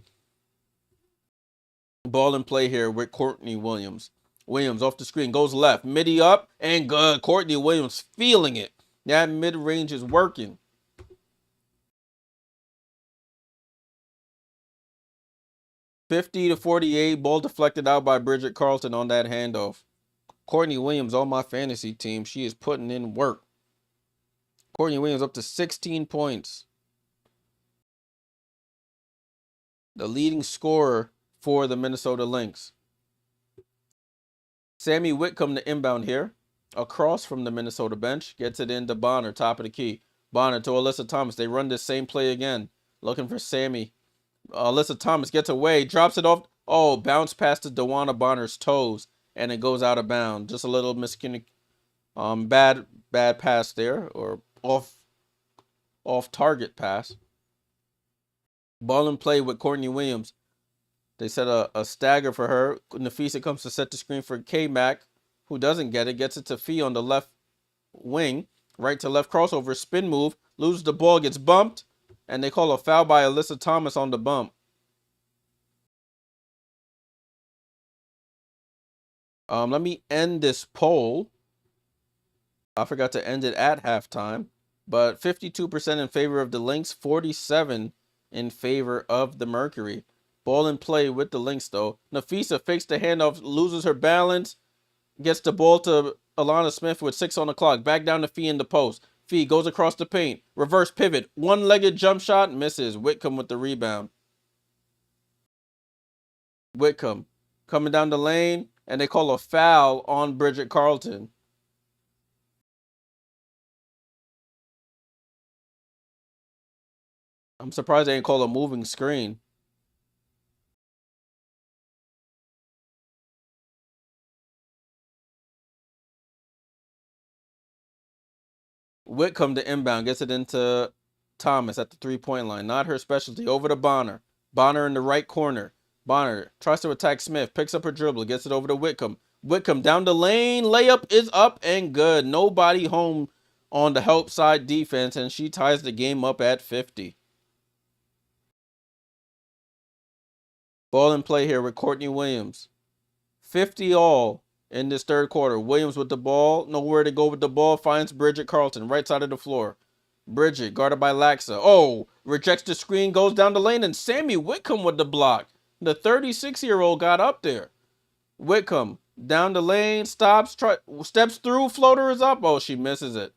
Ball in play here with Courtney Williams. Williams off the screen, goes left, midi up, and good. Courtney Williams feeling it. That mid-range is working. $50-48. Ball deflected out by Bridget Carlton on that handoff. Courtney Williams on my fantasy team. She is putting in work. Courtney Williams up to 16 points. The leading scorer for the Minnesota Lynx. Sami Whitcomb, the inbound here. Across from the Minnesota bench. Gets it into Bonner, top of the key. Bonner to Alyssa Thomas. They run this same play again. Looking for Sami. Alyssa Thomas gets away. Drops it off. Oh, bounce past to DeWanna Bonner's toes. And it goes out of bounds. Just a little bad pass there. Or off target pass. Ball in play with Courtney Williams. They set a stagger for her. Napheesa comes to set the screen for K-Mac, who doesn't get it. Gets it to Fee on the left wing. Right to left crossover, spin move. Loses the ball, gets bumped. And they call a foul by Alyssa Thomas on the bump. Let me end this poll. I forgot to end it at halftime. But 52% in favor of the Lynx, 47% in favor of the Mercury. Ball in play with the Lynx, though. Napheesa fakes the handoff, loses her balance, gets the ball to Alana Smith with 6 on the clock. Back down to Fee in the post. Fee goes across the paint. Reverse pivot. One-legged jump shot, misses. Whitcomb with the rebound. Whitcomb coming down the lane, and they call a foul on Bridget Carlton. I'm surprised they didn't call a moving screen. Whitcomb the inbound, gets it into Thomas at the three-point line. Not her specialty. Over to Bonner. Bonner in the right corner. Bonner tries to attack Smith. Picks up her dribble. Gets it over to Whitcomb. Whitcomb down the lane. Layup is up and good. Nobody home on the help side defense, and she ties the game up at 50. Ball in play here with Courtney Williams. 50 all in this third quarter. Williams with the ball. Nowhere to go with the ball. Finds Bridget Carlton. Right side of the floor. Bridget guarded by Laxa. Oh, rejects the screen. Goes down the lane. And Sami Whitcomb with the block. The 36-year-old got up there. Whitcomb down the lane. Stops. Steps through. Floater is up. Oh, she misses it.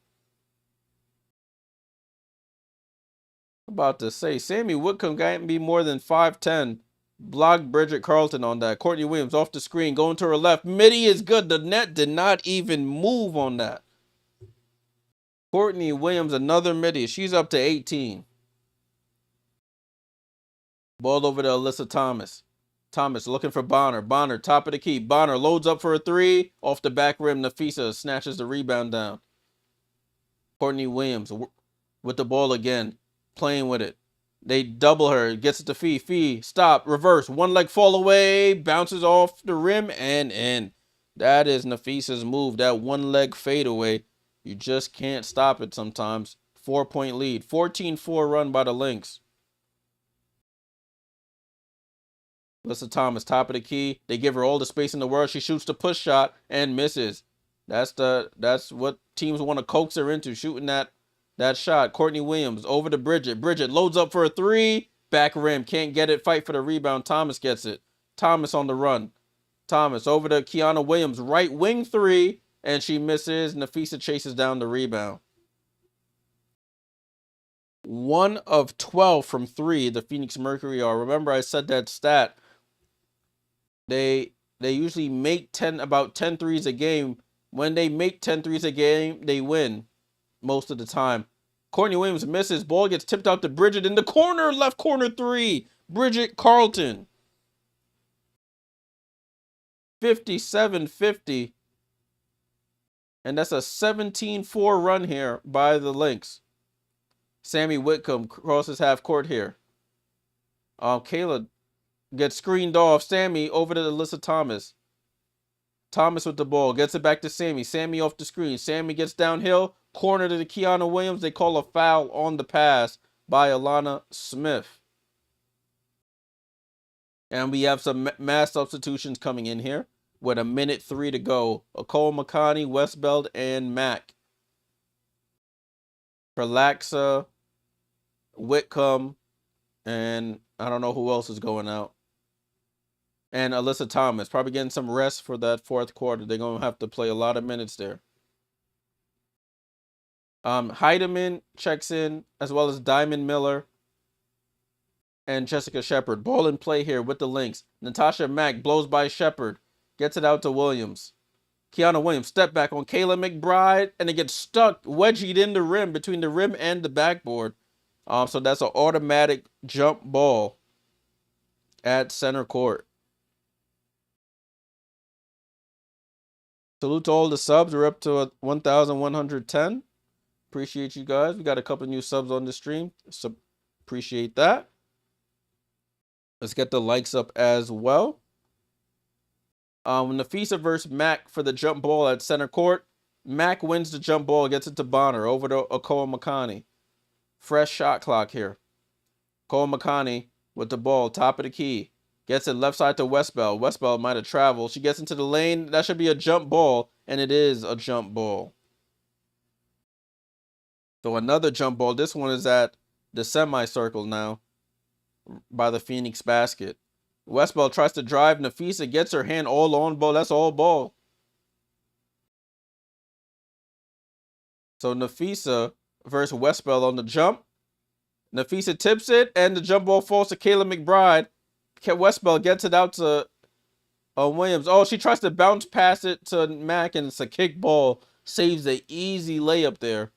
About to say, Sami Whitcomb can't be more than 5'10". Blocked Bridget Carlton on that. Courtney Williams off the screen, going to her left. Midi is good. The net did not even move on that. Courtney Williams, another midi. She's up to 18. Ball over to Alyssa Thomas. Thomas looking for Bonner. Bonner, top of the key. Bonner loads up for a three. Off the back rim, Napheesa snatches the rebound down. Courtney Williams with the ball again. Playing with it. They double her. Gets it to Fee. Fee, stop, reverse. One leg fall away. Bounces off the rim and in. That is Napheesa's move. That one leg fadeaway. You just can't stop it sometimes. 4-point lead. 14-4 run by the Lynx. Alyssa Thomas, top of the key. They give her all the space in the world. She shoots the push shot and misses. That's what teams want to coax her into, shooting that shot. Courtney Williams over to Bridget. Bridget loads up for a three. Back rim. Can't get it. Fight for the rebound. Thomas gets it. Thomas on the run. Thomas over to Kiana Williams. Right wing three. And she misses. Napheesa chases down the rebound. 1 of 12 from 3. The Phoenix Mercury are. Remember I said that stat. They usually make about 10 threes a game. When they make 10 threes a game, they win most of the time. Courtney Williams misses. Ball gets tipped out to Bridget in the corner. Left corner three. Bridget Carlton. 57-50. And that's a 17-4 run here by the Lynx. Sami Whitcomb crosses half court here. Kahleah gets screened off. Sami over to Alyssa Thomas. Thomas with the ball. Gets it back to Sami. Sami off the screen. Sami gets downhill. Corner to the Kiana Williams. They call a foul on the pass by Alana Smith. And we have some mass substitutions coming in here with 1:03 to go. Okole, Makani, Westbeld, and Mack. Relaxa, Whitcomb, and I don't know who else is going out. And Alyssa Thomas, probably getting some rest for that fourth quarter. They're going to have to play a lot of minutes there. Heidemann checks in, as well as Diamond Miller and Jessica Shepard. Ball in play here with the Lynx. Natasha Mack blows by Shepard. Gets it out to Williams. Kiana Williams, step back on Kahleah McBride, and it gets stuck, wedged in the rim, between the rim and the backboard. So that's an automatic jump ball at center court. Salute to all the subs. We're up to 1,110. Appreciate you guys. We got a couple new subs on the stream, so appreciate that. Let's get the likes up as well. Napheesa versus Mack for the jump ball at center court. Mack wins the jump ball, gets it to Bonner over to Okoa Makani. Fresh shot clock here. Okoa Makani with the ball, top of the key. Gets it left side to Westbell. Westbell might have traveled. She gets into the lane. That should be a jump ball, and it is a jump ball. So another jump ball. This one is at the semicircle now by the Phoenix basket. Westbell tries to drive. Napheesa gets her hand all on ball. That's all ball. So Napheesa versus Westbell on the jump. Napheesa tips it, and the jump ball falls to Kahleah McBride. Westbell gets it out to Williams. Oh, she tries to bounce past it to Mack, and it's a kick ball. Saves the easy layup there.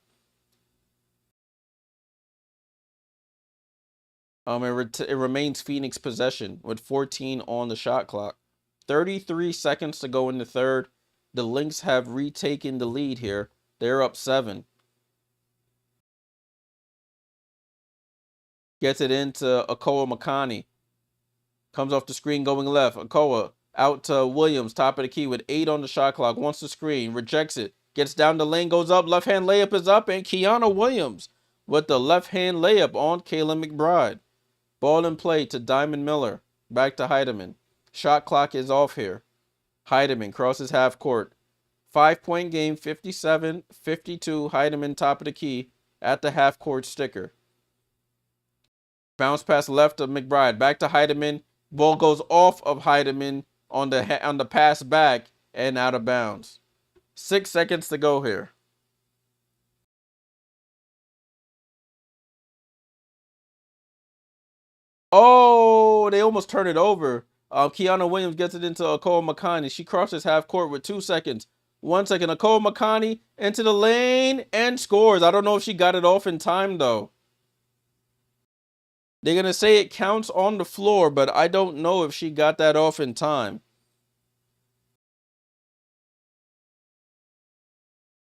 It remains Phoenix possession with 14 on the shot clock. 33 seconds to go in the third. The Lynx have retaken the lead here. They're up 7. Gets it into Okoa Makani. Comes off the screen going left. Okoa out to Williams, top of the key with 8 on the shot clock. Wants the screen, rejects it. Gets down the lane, goes up. Left hand layup is up, and Kiana Williams with the left hand layup on Kahleah McBride. Ball in play to Diamond Miller. Back to Heidemann. Shot clock is off here. Heidemann crosses half court. 5-point game, 57-52. Heidemann top of the key at the half court sticker. Bounce pass left of McBride. Back to Heidemann. Ball goes off of Heidemann on the pass back and out of bounds. 6 seconds to go here. Oh, they almost turn it over. Kiana Williams gets it into Okoa Makani. She crosses half court with 2 seconds. 1 second. Okoa Makani into the lane and scores. I don't know if she got it off in time, though. They're going to say it counts on the floor, but I don't know if she got that off in time.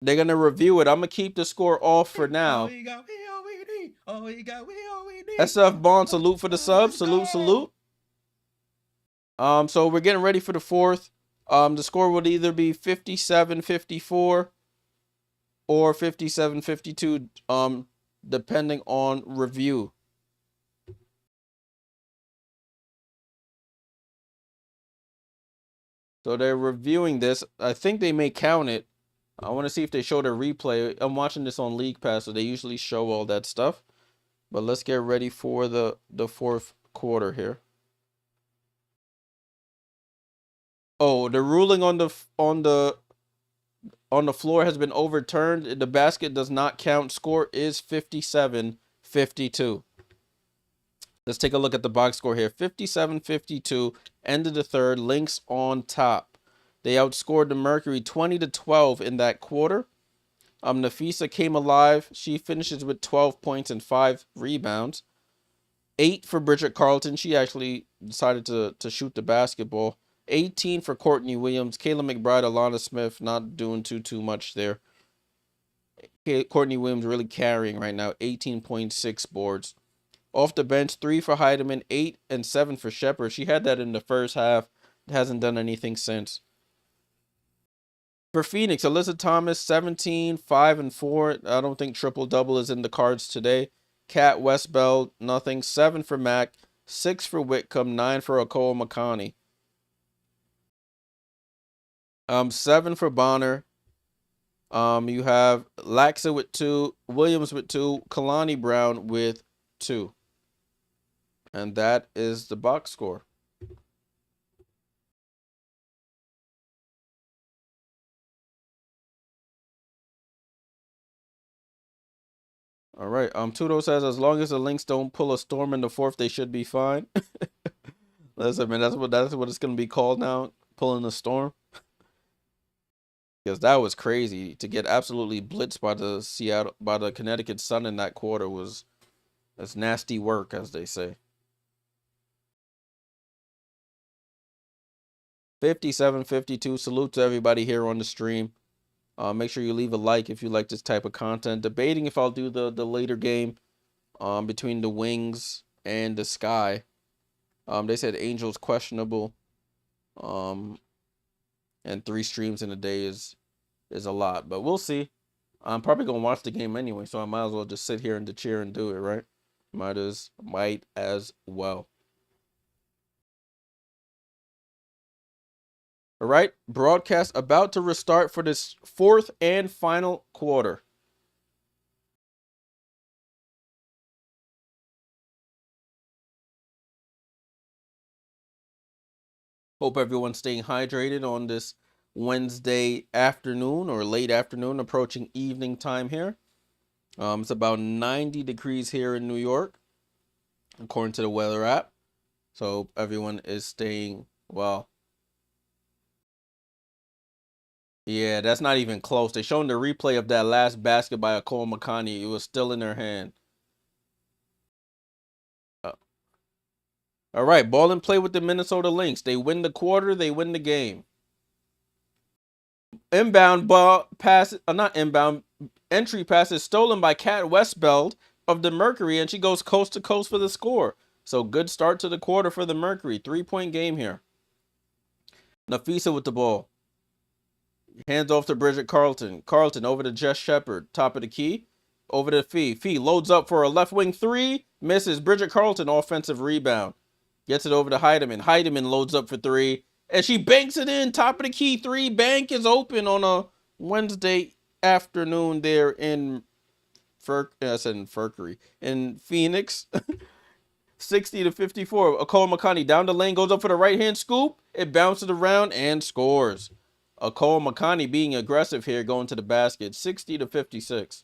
They're going to review it. I'm going to keep the score off for now. SF Bond, salute for the sub. Salute, salute. So we're getting ready for the fourth. The score would either be 57-54 or 57-52, depending on review. So they're reviewing this. I think they may count it. I want to see if they show the replay. I'm watching this on League Pass, so they usually show all that stuff. But let's get ready for the fourth quarter here. Oh, the ruling on the floor has been overturned. The basket does not count. Score is 57-52. Let's take a look at the box score here. 57-52. End of the third. Lynx on top. They outscored the Mercury 20-12 in that quarter. Napheesa came alive. She finishes with 12 points and 5 rebounds. 8 for Bridget Carlton. She actually decided to shoot the basketball. 18 for Courtney Williams. Kahleah McBride, Alana Smith not doing too much there. Courtney Williams really carrying right now. 18.6 boards. Off the bench, 3 for Heidemann, 8 and 7 for Shepard. She had that in the first half. Hasn't done anything since. For Phoenix, Alyssa Thomas, 17, 5 and 4. I don't think triple-double is in the cards today. Kat Westbell, nothing. 7 for Mack, 6 for Whitcomb, 9 for Okoa Makani. 7 for Bonner, You have Laxa with 2, Williams with 2, Kalani Brown with 2. And that is the box score. All right. Tudo says as long as the Lynx don't pull a storm in the fourth, they should be fine. Listen, man, that's what it's gonna be called now, pulling a storm. Because that was crazy to get absolutely blitzed by the Connecticut Sun in that quarter was that's nasty work, as they say. 57-52. Salute to everybody here on the stream. Make sure you leave a like if you like this type of content. Debating if I'll do the later game between the Wings and the Sky. They said Angels questionable. And 3 streams in a day is a lot, but we'll see. I'm probably gonna watch the game anyway, so I might as well just sit here in the chair and do it, right? Might as well. All right, broadcast about to restart for this 4th and final quarter. Hope everyone's staying hydrated on this Wednesday afternoon or late afternoon, approaching evening time here. It's about 90 degrees here in New York, according to the weather app. So everyone is staying well. Yeah, that's not even close. They showing the replay of that last basket by Kahleah Copper. It was still in their hand. All right, ball and play with the Minnesota Lynx. They win the quarter. They win the game. Inbound ball pass, not inbound, entry pass is stolen by Kat Westbeld of the Mercury, and she goes coast to coast for the score. So good start to the quarter for the Mercury. 3-point game here. Napheesa with the ball. Hands off to Bridget Carleton. Carleton over to Jess Shepard. Top of the key. Over to Fee. Fee loads up for a left wing 3. Misses. Bridget Carleton offensive rebound. Gets it over to Heidemann. Heidemann loads up for 3. And she banks it in. Top of the key 3. Bank is open on a Wednesday afternoon there in Mercury. In Phoenix. 60-54. Kahleah down the lane, goes up for the right hand scoop. It bounces around and scores. Kahleah being aggressive here, going to the basket. 60-56.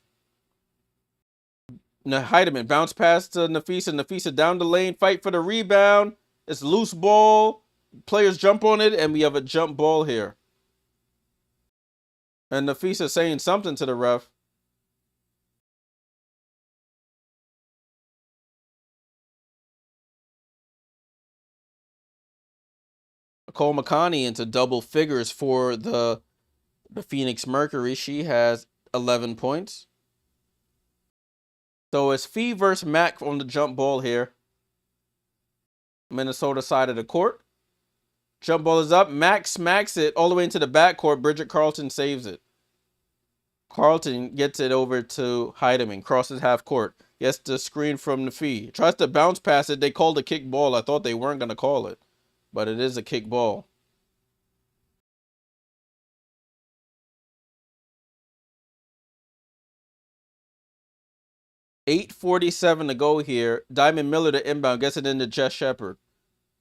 Now Heidemann bounce pass to Napheesa. Napheesa down the lane, fight for the rebound. It's loose ball. Players jump on it, and we have a jump ball here. And Napheesa saying something to the ref. Kahleah into double figures for the Phoenix Mercury. She has 11 points. So it's Fee versus Mac on the jump ball here. Minnesota side of the court. Jump ball is up. Mac smacks it all the way into the backcourt. Bridget Carleton saves it. Carleton gets it over to Heidemann. Crosses half court. Gets the screen from the Fee. Tries to bounce pass it. They called a kick ball. I thought they weren't going to call it. But it is a kick ball. .847 to go here. Diamond Miller to inbound. Gets it into Jess Shepard.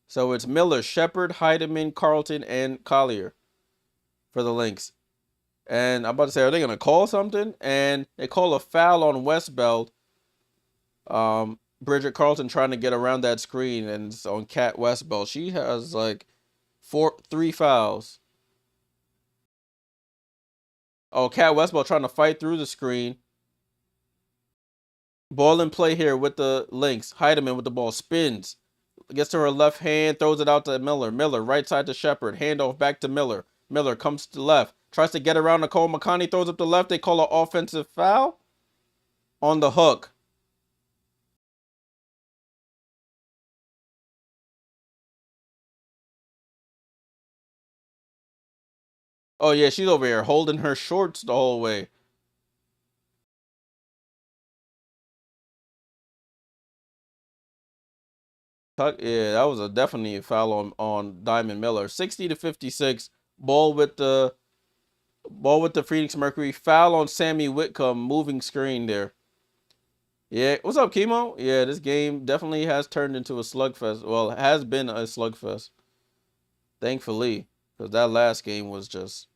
So it's Miller, Shepard, Heidemann, Carleton, and Collier for the Lynx. And I'm about to say, are they going to call something? And they call a foul on Westbeld. Bridget Carleton trying to get around that screen, and it's on Kat Westbeld. She has like 3 fouls. Oh, Kat Westbeld trying to fight through the screen. Ball in play here with the Lynx. Heidemann with the ball. Spins. Gets to her left hand. Throws it out to Miller. Miller right side to Shepard. Handoff back to Miller. Miller comes to the left. Tries to get around Kahleah. Throws up the left. They call an offensive foul on the hook. Oh, yeah, she's over here holding her shorts the whole way. Yeah, that was definitely a foul on Diamond Miller. 60-56. Ball with the Ball with the Phoenix Mercury. Foul on Sami Whitcomb. Moving screen there. Yeah, what's up, Chemo? Yeah, this game definitely has turned into a slugfest. Well, it has been a slugfest. Thankfully, because that last game was just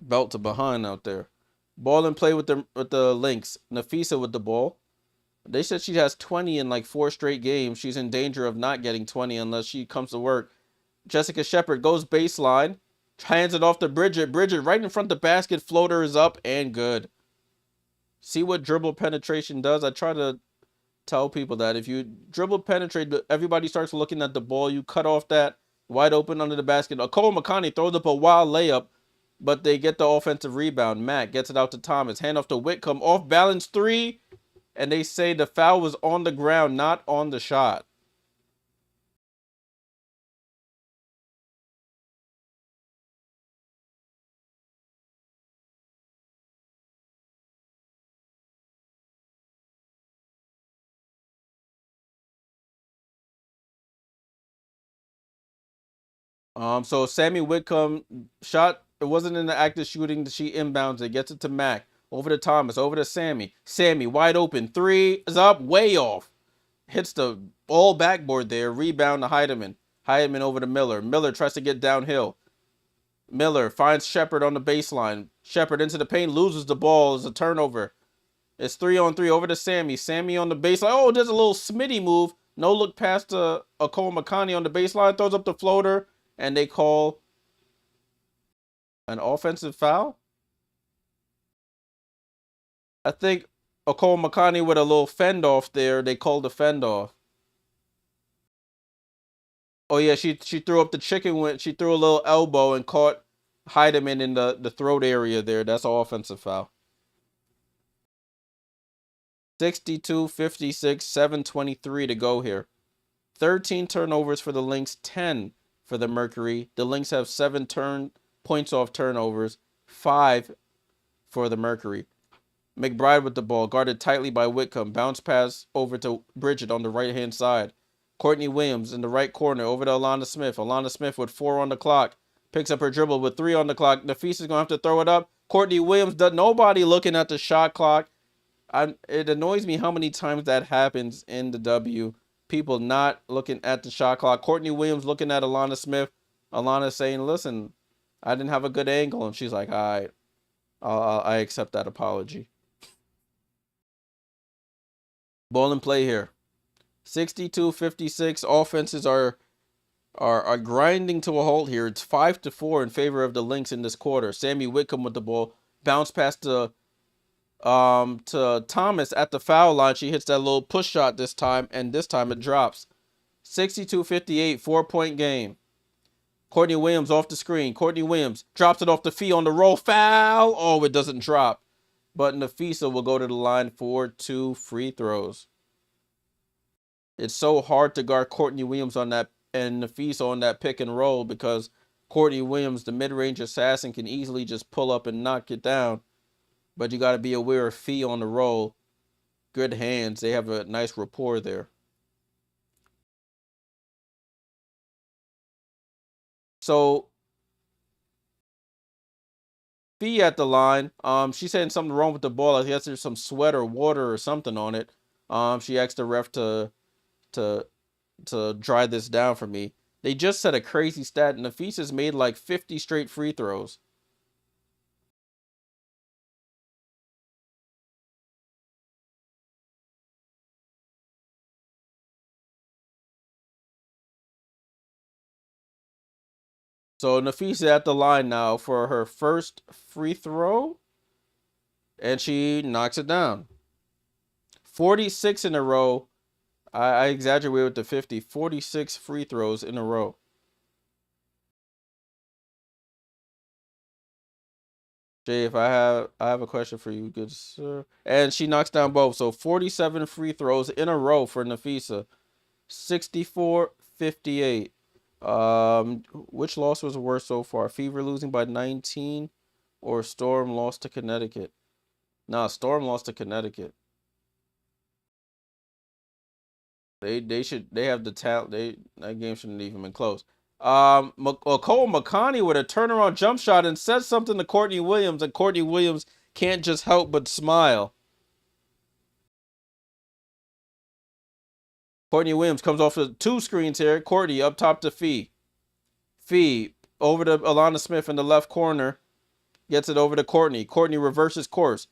belt to behind out there. Ball in play with the Lynx. Napheesa with the ball. They said she has 20 in like 4 straight games. She's in danger of not getting 20 unless she comes to work. Jessica Shepard goes baseline. Hands it off to Bridget. Bridget right in front of the basket. Floater is up and good. See what dribble penetration does? I try to tell people that if you dribble penetrate, everybody starts looking at the ball. You cut off that wide open under the basket. Cole McConney throws up a wild layup, but they get the offensive rebound. Matt gets it out to Thomas. Hand off to Whitcomb. Off balance 3. And they say the foul was on the ground, not on the shot. So Sami Whitcomb shot. It wasn't in the act of shooting. She inbounds it, gets it to Mac. Over to Thomas. Over to Sami. Sami wide open. 3 is up, way off. Hits the all backboard there. Rebound to Heidemann. Heidemann over to Miller. Miller tries to get downhill. Miller finds Shepard on the baseline. Shepard into the paint, loses the ball. It's a turnover. It's 3-on-3 over to Sami. Sami on the baseline. Oh, there's a little Smitty move. No look past Cole McConney on the baseline. Throws up the floater. And they call an offensive foul. I think Cole McConney with a little fend off there. They called the fend off. Oh yeah, she threw up the chicken wing. She threw a little elbow and caught Heidemann in the throat area there. That's an offensive foul. 62-56, 7:23 to go here. 13 turnovers for the Lynx, 10 for the Mercury. The Lynx have 7 points off turnovers, 5 for the Mercury. McBride with the ball, guarded tightly by Whitcomb. Bounce pass over to Bridget on the right-hand side. Courtney Williams in the right corner over to Alana Smith. Alana Smith with 4 on the clock. Picks up her dribble with 3 on the clock. Napheesa's going to have to throw it up. Courtney Williams, nobody looking at the shot clock. It annoys me how many times that happens in the W. People not looking at the shot clock. Courtney Williams looking at Alana Smith. Alana saying, listen, I didn't have a good angle. And she's like, all right, I accept that apology. Ball and play here. 62-56. Offenses are grinding to a halt here. It's 5-4 in favor of the Lynx in this quarter. Sami Whitcomb with the ball. Bounce pass to Thomas at the foul line. She hits that little push shot this time, and this time it drops. 62-58, 4-point game. Courtney Williams off the screen. Courtney Williams drops it off the feet on the roll. Foul! Oh, it doesn't drop. But Napheesa will go to the line for 2 free throws. It's so hard to guard Courtney Williams on that and Napheesa on that pick and roll because Courtney Williams, the mid-range assassin, can easily just pull up and knock it down. But you got to be aware of Fee on the roll. Good hands. They have a nice rapport there. So Fee at the line. She's saying something wrong with the ball. I guess there's some sweat or water or something on it. She asked the ref to dry this down for me. They just said a crazy stat. Napheesa's made like 50 straight free throws. So Napheesa at the line now for her first free throw. And she knocks it down. 46 in a row. I exaggerate with the 50. 46 free throws in a row. Jay, if I have a question for you, good sir. And she knocks down both. So 47 free throws in a row for Napheesa. 64-58. Which loss was worse so far? Fever losing by 19 or Storm lost to Connecticut? Nah, Storm lost to Connecticut. They have the talent. That game shouldn't even been close. Cole McConney with a turnaround jump shot and says something to Courtney Williams, and Courtney Williams can't just help but smile. Courtney Williams comes off the two screens here. Courtney up top to Fee. Fee over to Alana Smith in the left corner. Gets it over to Courtney. Courtney reverses course.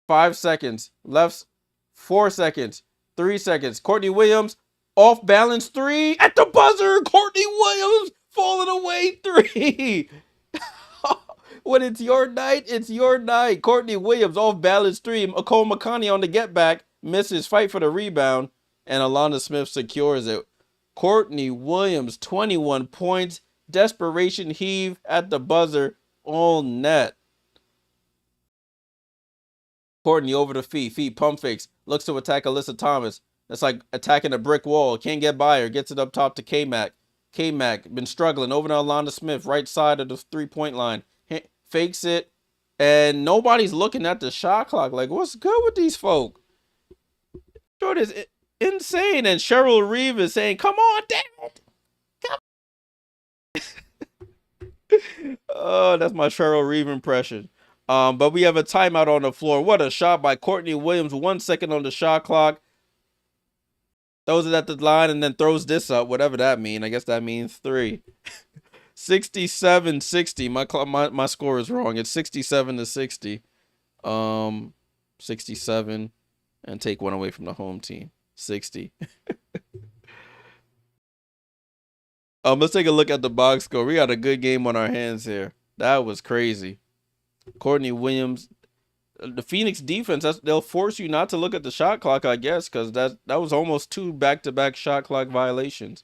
5 seconds. Left. 4 seconds. 3 seconds. Courtney Williams off balance three at the buzzer. Courtney Williams falling away three. When it's your night, it's your night. Courtney Williams off balance three. Cole McConney on the get back. Misses, fight for the rebound. And Alana Smith secures it. Courtney Williams, 21 points. Desperation heave at the buzzer. All net. Courtney over to Fee. Fee pump fakes. Looks to attack Alyssa Thomas. That's like attacking a brick wall. Can't get by her. Gets it up top to K-Mac. K-Mac been struggling. Over to Alana Smith. Right side of the 3-point line. Fakes it. And nobody's looking at the shot clock. Like, what's good with these folk? Jordan is insane. And Cheryl Reeve is saying, come on, damn it. Oh, that's my Cheryl Reeve impression. But we have a timeout on the floor. What a shot by Courtney Williams. 1 second on the shot clock. Throws it at the line and then throws this up. Whatever that means. I guess that means 3. 67-60. My score is wrong. It's 67-60. 67. And take one away from the home team. 60. Let's take a look at the box score. We got a good game on our hands here. That was crazy. Courtney Williams, the Phoenix defense, they'll force you not to look at the shot clock, I guess, because that was almost 2 back-to-back shot clock violations.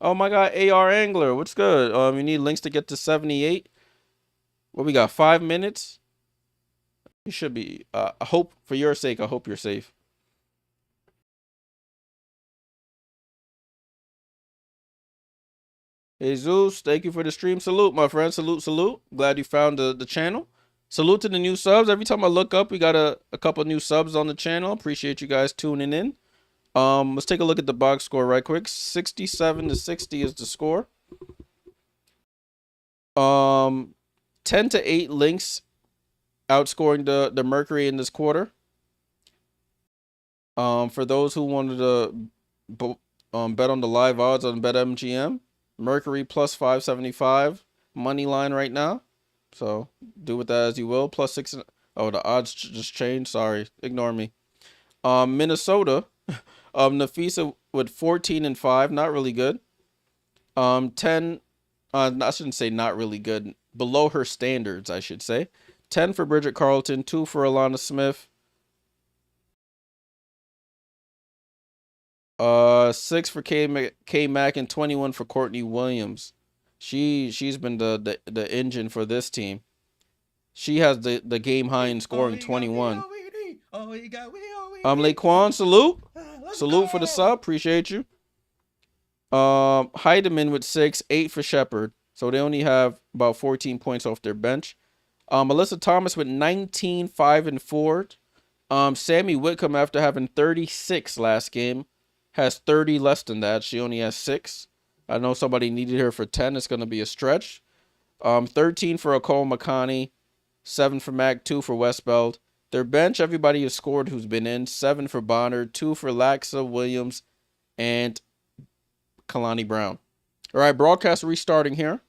Oh my God, AR Angler, what's good? You need Lynx to get to 78. What we got? 5 minutes. You should be. I hope for your sake. I hope you're safe. Jesus, thank you for the stream. Salute, my friend. Salute, salute. Glad you found the channel. Salute to the new subs. Every time I look up, we got a couple new subs on the channel. Appreciate you guys tuning in. Let's take a look at the box score right quick. 67-60 is the score. 10-8 Lynx outscoring the Mercury in this quarter. For those who wanted to bet on the live odds on BetMGM, Mercury plus 575 money line right now. So do with that as you will. Plus 6. Oh, the odds just changed. Sorry, ignore me. Minnesota, Napheesa with 14-5, not really good. 10. I shouldn't say not really good. Below her standards, I should say. 10 for Bridget Carlton, 2 for Alana Smith. 6 for K-Mac and 21 for Courtney Williams. She's been the engine for this team. She has the game high in scoring, 21. Laquan, salute. Salute for the sub. Appreciate you. Heidemann with 6, 8 for Shepard. So they only have about 14 points off their bench. Alyssa Thomas with 19, 5 and 4. Sami Whitcomb, after having 36 last game, has 30 less than that. She only has 6. I know somebody needed her for 10. It's going to be a stretch. 13 for Cole McConney. 7 for Mac. 2 for Westbeld. Their bench, everybody has scored who's been in. 7 for Bonner. 2 for Laxa Williams. And Kalani Brown. All right, broadcast restarting here.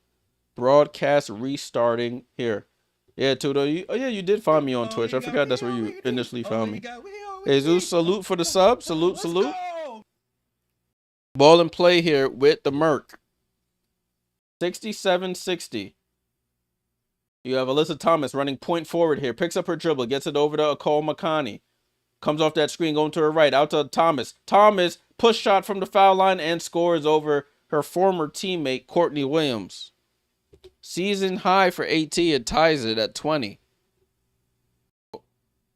Broadcast restarting here. Yeah, Tudo. You did find me on Twitch. I forgot that's where you initially found me. Jesus, salute for the sub. Salute, salute. Ball and play here with the Merc. 67-60. You have Alyssa Thomas running point forward here. Picks up her dribble. Gets it over to Cole McConney. Comes off that screen, going to her right. Out to Thomas. Thomas, push shot from the foul line and scores over her former teammate, Courtney Williams. Season high for AT. It ties it at 20.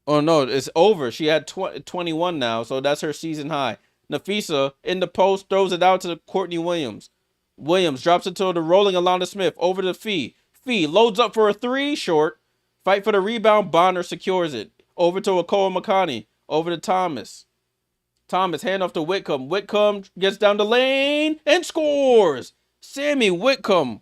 Oh, no, it's over. She had 21 now, so that's her season high. Napheesa in the post, throws it out to Courtney Williams. Williams drops it to the rolling Alana Smith. Over to Fee. Fee loads up for a 3, short. Fight for the rebound. Bonner secures it. Over to Cole McConney. Over to Thomas. Thomas, hand off to Whitcomb. Whitcomb gets down the lane and scores. Sami Whitcomb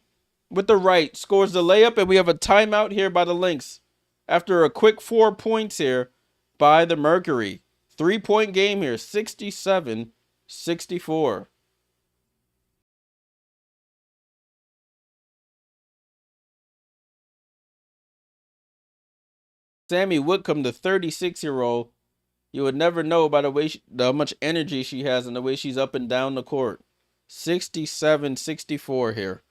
with the right scores the layup, and we have a timeout here by the Lynx after a quick 4 points here by the Mercury. 3-point game here, 67-64. Sami Whitcomb, the 36-year-old, you would never know by the way how much energy she has and the way she's up and down the court. 67-64 here.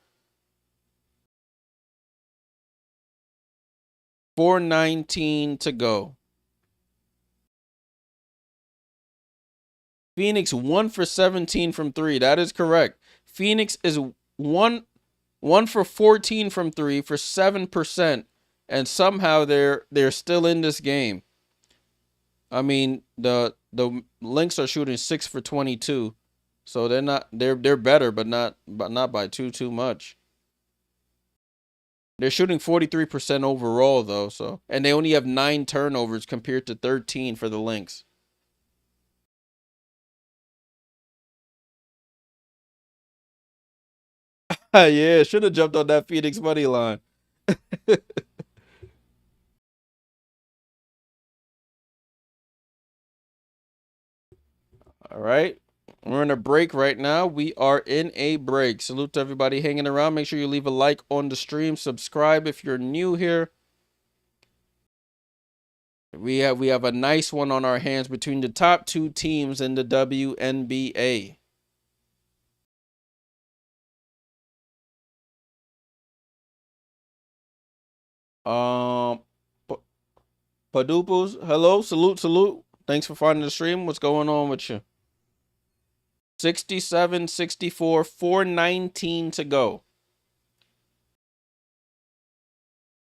4:19 to go. Phoenix 1 for 17 from 3. That is correct. Phoenix is 1 for 14 from 3 for 7%, and somehow they're still in this game. I mean, the Lynx are shooting 6 for 22. So they're better, but not by too much. They're shooting 43% overall though, so, and they only have 9 turnovers compared to 13 for the Lynx. Yeah, should have jumped on that Phoenix money line. All right. We're in a break right now. We are in a break. Salute to everybody hanging around. Make sure you leave a like on the stream. Subscribe if you're new here. We have a nice one on our hands between the top 2 teams in the WNBA. Padupos, hello, salute. Thanks for finding the stream. What's going on with you? 67-64, 4:19 to go.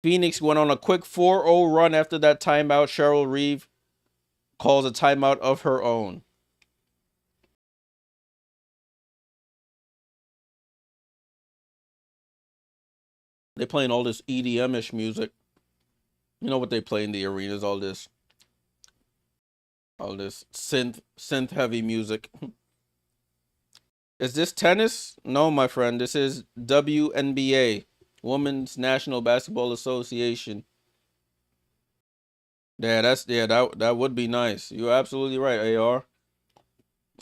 Phoenix went on a quick 4-0 run after that timeout. Cheryl Reeve calls a timeout of her own. They playing all this EDM-ish music. You know what they play in the arenas, all this synth heavy music. Is this tennis? No, my friend. This is WNBA, Women's National Basketball Association. Yeah, that would be nice. You're absolutely right, AR.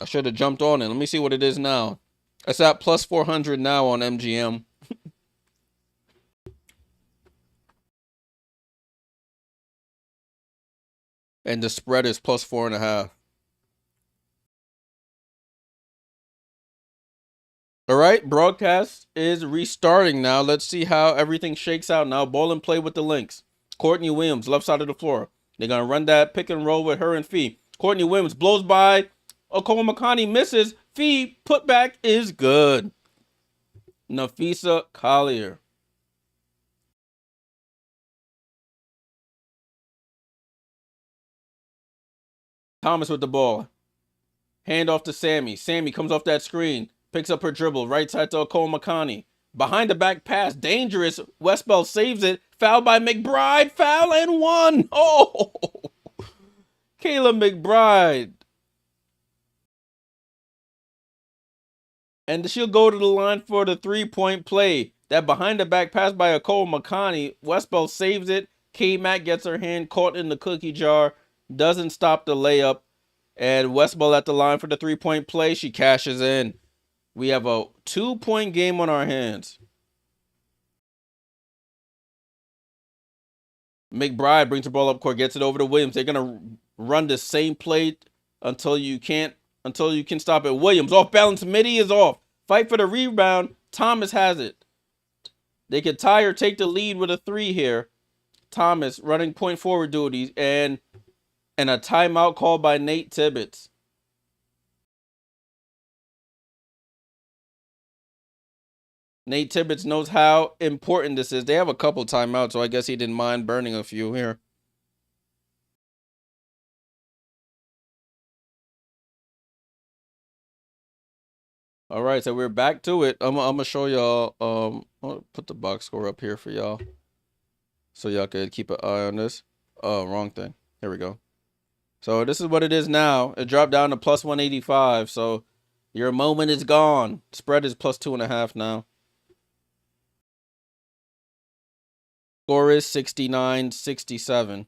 I should have jumped on it. Let me see what it is now. It's at plus 400 now on MGM. And the spread is plus 4.5. All right, broadcast is restarting now. Let's see how everything shakes out now. Ball and play with the Lynx. Courtney Williams, left side of the floor. They're going to run that pick and roll with her and Fee. Courtney Williams blows by. Okomakani misses. Fee, putback is good. Napheesa Collier. Thomas with the ball. Hand off to Sami. Sami comes off that screen. Picks up her dribble. Right side to Okomakani. Behind the back pass. Dangerous. Westbell saves it. Foul by McBride. Foul and 1. Oh! Kahleah McBride. And she'll go to the line for the 3-point play. That behind the back pass by Okomakani. Westbell saves it. K-Mac gets her hand caught in the cookie jar. Doesn't stop the layup. And Westball at the line for the 3-point play. She cashes in. We have a 2-point game on our hands. McBride brings the ball up court, gets it over to Williams. They're gonna run the same play until you can stop it. Williams off balance, midi is off. Fight for the rebound. Thomas has it. They could tie or take the lead with a 3 here. Thomas running point forward duties and a timeout called by Nate Tibbetts. Nate Tibbetts knows how important this is. They have a couple timeouts, so I guess he didn't mind burning a few here. All right, so we're back to it. I'm gonna show y'all. I'll put the box score up here for y'all, so y'all could keep an eye on this. Oh, wrong thing. Here we go. So this is what it is now. It dropped down to plus 185. So your moment is gone. Spread is plus 2.5 now. Score is 69-67.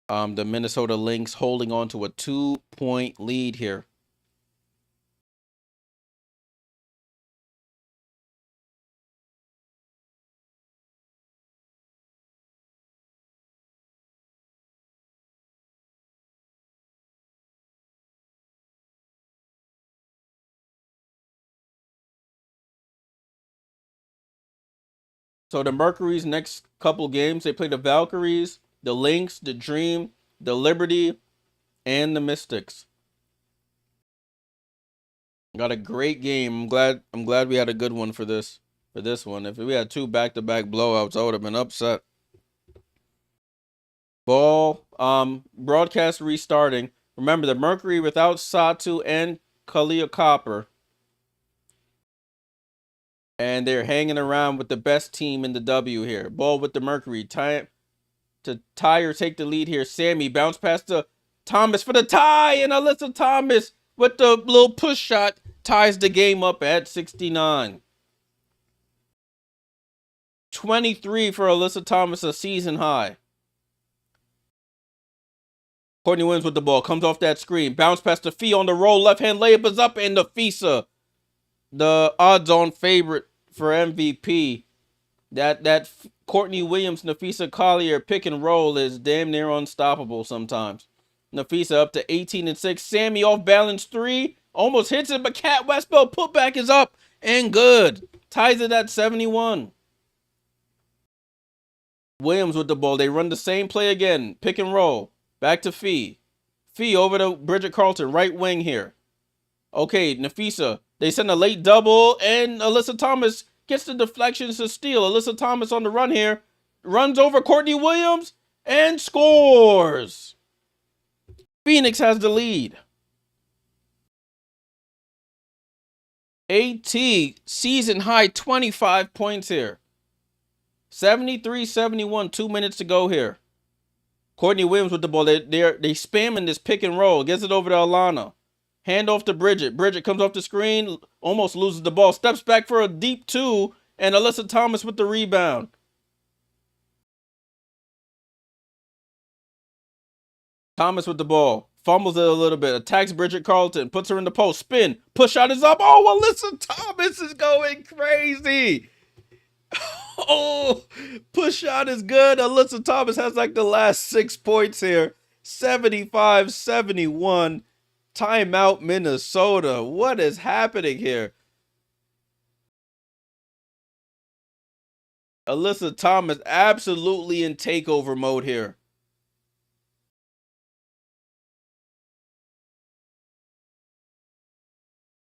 The Minnesota Lynx holding on to a 2-point lead here. So the Mercury's next couple games, they play the Valkyries, the Lynx, the Dream, the Liberty, and the Mystics. Got a great game. I'm glad we had a good one for this one. If we had 2 back-to-back blowouts, I would have been upset. Ball broadcast restarting. Remember the Mercury without Satou and Kahleah Copper. And they're hanging around with the best team in the W here. Ball with the Mercury. Time to tie or take the lead here. Sami bounce past to Thomas for the tie. And Alyssa Thomas with the little push shot ties the game up at 69. 23 for Alyssa Thomas, a season high. Courtney wins with the ball. Comes off that screen. Bounce past the Fee on the roll. Left hand layup is up. And Napheesa, the odds-on favorite for MVP. That Courtney Williams, Napheesa Collier pick and roll is damn near unstoppable sometimes. Napheesa up to 18-6. Sami off balance 3. Almost hits it, but Cat Westbell putback is up and good. Ties it at 71. Williams with the ball. They run the same play again. Pick and roll. Back to Fee. Fee over to Bridget Carlton. Right wing here. Okay, Napheesa. They send a late double, and Alyssa Thomas gets the deflections to steal. Alyssa Thomas on the run here. Runs over Courtney Williams and scores. Phoenix has the lead. AT season high 25 points here. 73-71, 2 minutes to go here. Courtney Williams with the ball. They spamming this pick and roll. Gets it over to Alana. Hand off to Bridget. Bridget comes off the screen. Almost loses the ball. Steps back for a deep 2. And Alyssa Thomas with the rebound. Thomas with the ball. Fumbles it a little bit. Attacks Bridget Carlton. Puts her in the post. Spin. Push shot is up. Oh, Alyssa Thomas is going crazy. Oh, push shot is good. Alyssa Thomas has like the last 6 points here. 75-71. Timeout Minnesota. What is happening here? Alyssa Thomas absolutely in takeover mode here.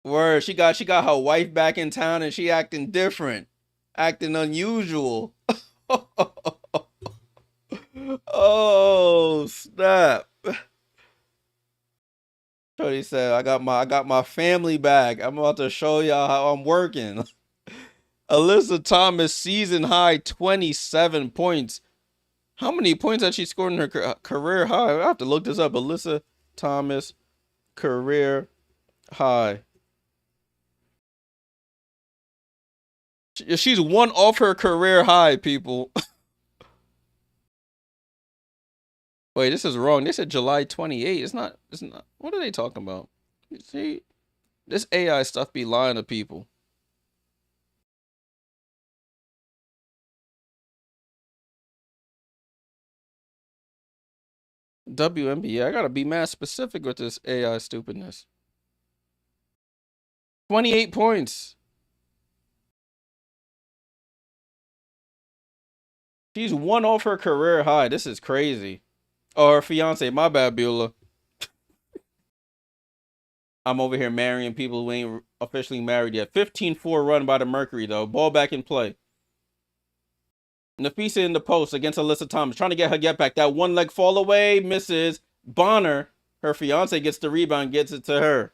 Word, she got her wife back in town and she acting different. Acting unusual. Oh, snap. Shorty said, I got my family back. I'm about to show y'all how I'm working. Alyssa Thomas season high 27 points. How many points has she scored in her career high? I have to look this up. Alyssa Thomas career high. She's 1 off her career high, people. Wait, this is wrong. They said July 28. It's not. What are they talking about? You see, this AI stuff be lying to people. WNBA. I gotta be mad specific with this AI stupidness. 28 points. She's 1 off her career high. This is crazy. Oh, her fiance. My bad, Beulah. I'm over here marrying people who ain't officially married yet. 15-4 run by the Mercury, though. Ball back in play. Napheesa in the post against Alyssa Thomas. Trying to get her get back. That one leg fall away. Misses. Bonner, her fiance, gets the rebound. Gets it to her.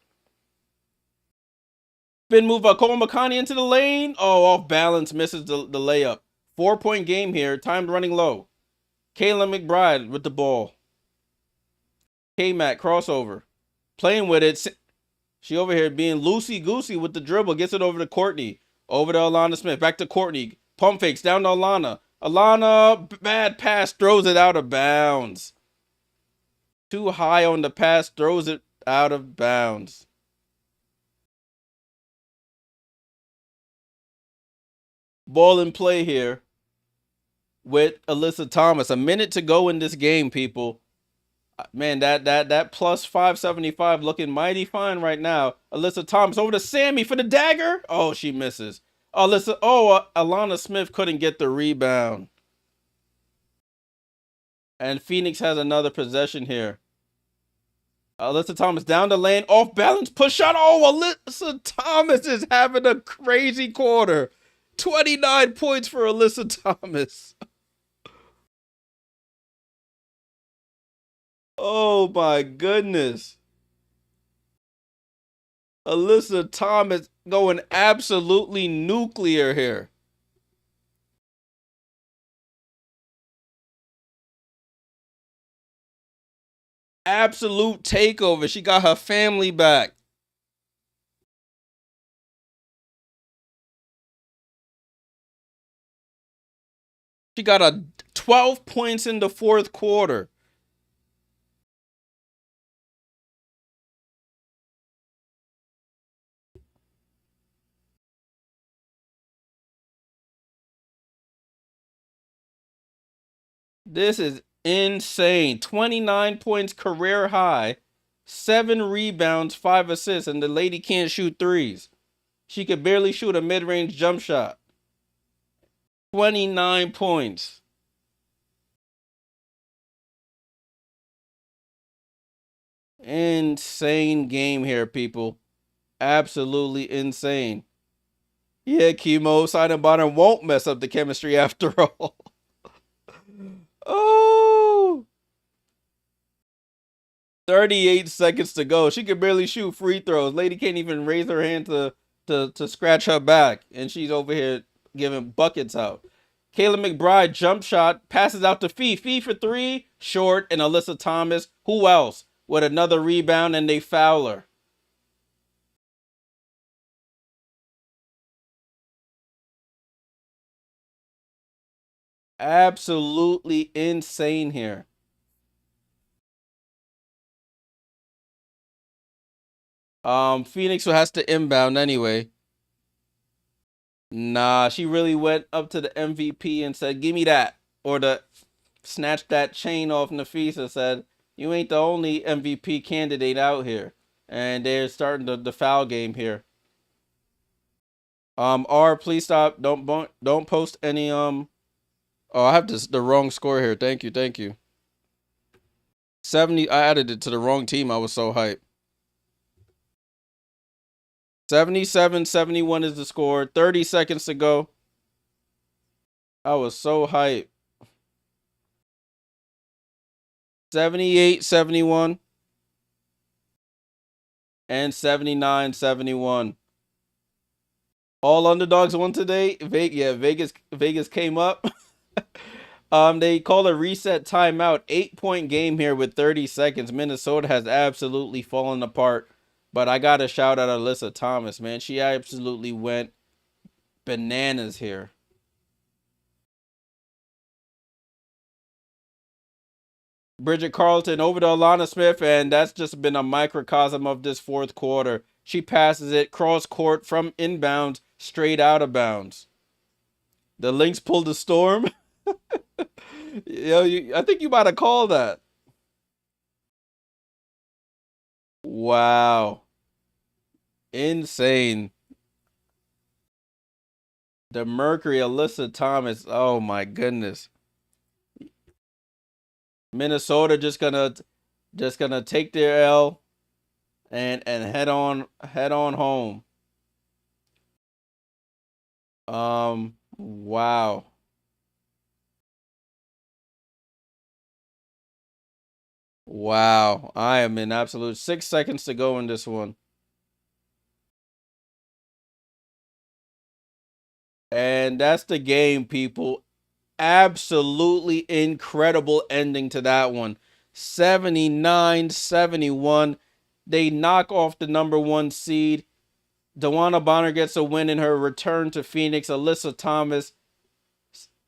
Spin move by Cole McConney into the lane. Oh, off balance. Misses the layup. 4-point game here. Time running low. Kayla McBride with the ball. K-Mac crossover. Playing with it. She over here being loosey-goosey with the dribble. Gets it over to Courtney. Over to Alana Smith. Back to Courtney. Pump fakes down to Alana. Alana, bad pass. Throws it out of bounds. Too high on the pass. Throws it out of bounds. Ball in play here with Alyssa Thomas. A minute to go in this game, people. Man, that plus 575 looking mighty fine right now. Alyssa Thomas over to Sami for the dagger. Oh, she misses. Alana Smith couldn't get the rebound. And Phoenix has another possession here. Alyssa Thomas down the lane, off balance, push shot. Oh, Alyssa Thomas is having a crazy quarter. 29 points for Alyssa Thomas. Oh my goodness. Alyssa Thomas going absolutely nuclear here. Absolute takeover. She got her family back. She got a 12 points in the fourth quarter. This is insane. 29 points career high, 7 rebounds, 5 assists, and the lady can't shoot threes. She could barely shoot a mid-range jump shot. 29 points. Insane game here, people. Absolutely insane. Yeah, Chemo, Silent Bottom won't mess up the chemistry after all. Oh, 38 seconds to go. She can barely shoot free throws. Lady can't even raise her hand to scratch her back. And she's over here giving buckets out. Kayla McBride jump shot, passes out to Fee. Fee for 3, short, and Alyssa Thomas. Who else? With another rebound, and they foul her. Absolutely insane here. Phoenix has to inbound anyway. Nah, she really went up to the MVP and said, "Give me that," or the snatched that chain off Napheesa. Said, "You ain't the only MVP candidate out here." And they're starting the foul game here. Please stop. Don't post any Oh, I have the wrong score here. Thank you. 70. I added it to the wrong team. I was so hyped. 77-71 is the score. 30 seconds to go. I was so hyped. 78-71 and 79-71. All underdogs won today. Vegas came up. They call a reset timeout. 8-point game here with 30 seconds. Minnesota has absolutely fallen apart. But I got to shout out Alyssa Thomas, man. She absolutely went bananas here. Bridget Carlton over to Alana Smith, and that's just been a microcosm of this fourth quarter. She passes it cross court from inbounds, straight out of bounds. The Lynx pulled the storm. Yo, I think you might have called that. Wow. Insane. The Mercury, Alyssa Thomas. Oh my goodness. Minnesota just gonna take their L and head on home. Wow. Wow. I am in absolute 6 seconds to go in this one. And that's the game, people. Absolutely incredible ending to that one. 79-71. They knock off the #1 seed. DeWanna Bonner gets a win in her return to Phoenix. Alyssa Thomas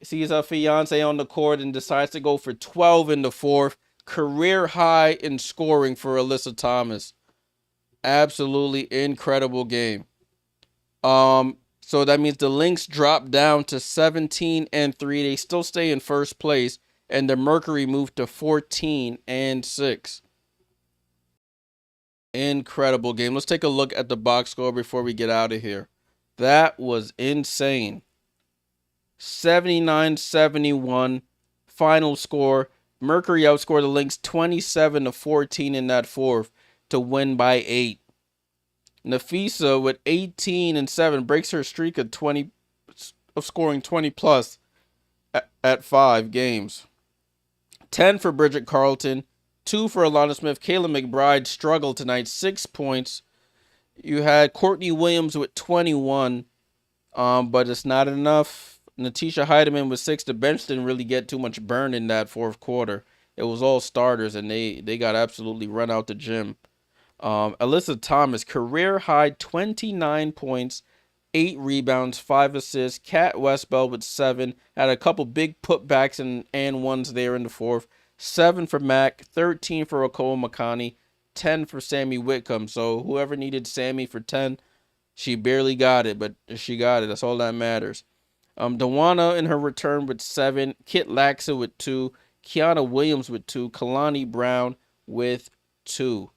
sees her fiance on the court and decides to go for 12 in the fourth. Career high in scoring for Alyssa Thomas. Absolutely incredible game. So that means the Lynx drop down to 17-3. They still stay in first place, and the Mercury moved to 14-6. Incredible game. Let's take a look at the box score before we get out of here. That was insane. 79-71 final score. Mercury outscored the Lynx 27-14 in that fourth to win by 8. Napheesa with 18-7 breaks her streak of scoring 20 plus at 5 games. 10 for Bridget Carlton, 2 for Alana Smith. Kayla McBride struggled tonight, 6 points. You had Courtney Williams with 21, but it's not enough. Natisha Heidemann with 6. The bench didn't really get too much burn in that fourth quarter. It was all starters, and they got absolutely run out the gym. Alyssa Thomas, career high 29 points, 8 rebounds, 5 assists. Kat Westbell with 7. Had a couple big putbacks and ones there in the fourth. 7 for Mac, 13 for Okoa Makani, 10 for Sami Whitcomb. So whoever needed Sami for 10, she barely got it, but she got it. That's all that matters. DeWanna in her return with 7. Kit Laxa with 2. Kiana Williams with 2. Kalani Brown with 2.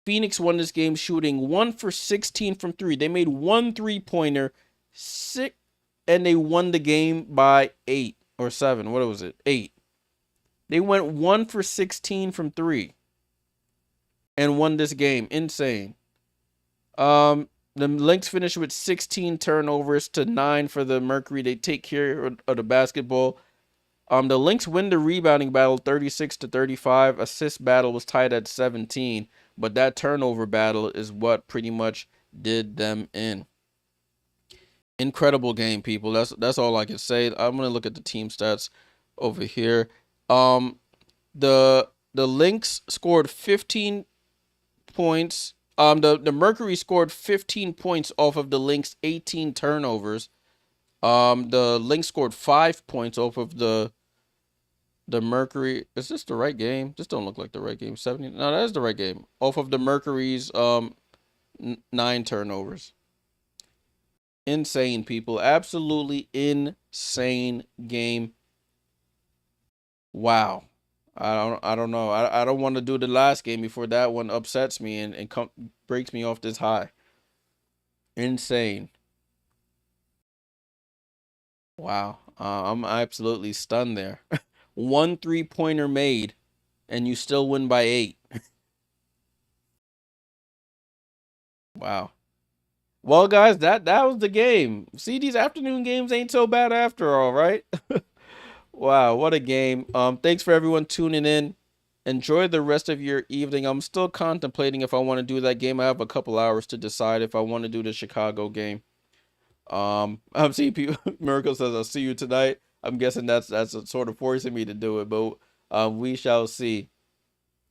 Phoenix won this game shooting 1 for 16 from 3. They made 1 3-pointer, and they won the game by 8 or 7. What was it? 8. They went 1 for 16 from 3 and won this game. Insane. The Lynx finished with 16 turnovers to 9 for the Mercury. They take care of the basketball. The Lynx win the rebounding battle 36-35. Assist battle was tied at 17. But that turnover battle is what pretty much did them in. Incredible game, people. That's all I can say. I'm gonna look at the team stats over here. The Lynx scored 15 points. The Mercury scored 15 points off of the Lynx 18 turnovers. The Lynx scored 5 points off of the Mercury. Is this the right game? This don't look like the right game. 70. No, that is the right game. Off of the Mercury's 9 turnovers. Insane, people. Absolutely insane game. Wow. I don't know. I don't want to do the last game before that one upsets me and breaks me off this high. Insane. Wow. I'm absolutely stunned there. 1 3-pointer made, and you still win by 8. Wow. Well, guys, that was the game. See, these afternoon games ain't so bad after all, right? Wow, what a game. Thanks for everyone tuning in. Enjoy the rest of your evening. I'm still contemplating if I want to do that game. I have a couple hours to decide if I want to do the Chicago game. I'm seeing people. Miracle says, "I'll see you tonight." I'm guessing that's sort of forcing me to do it, but we shall see.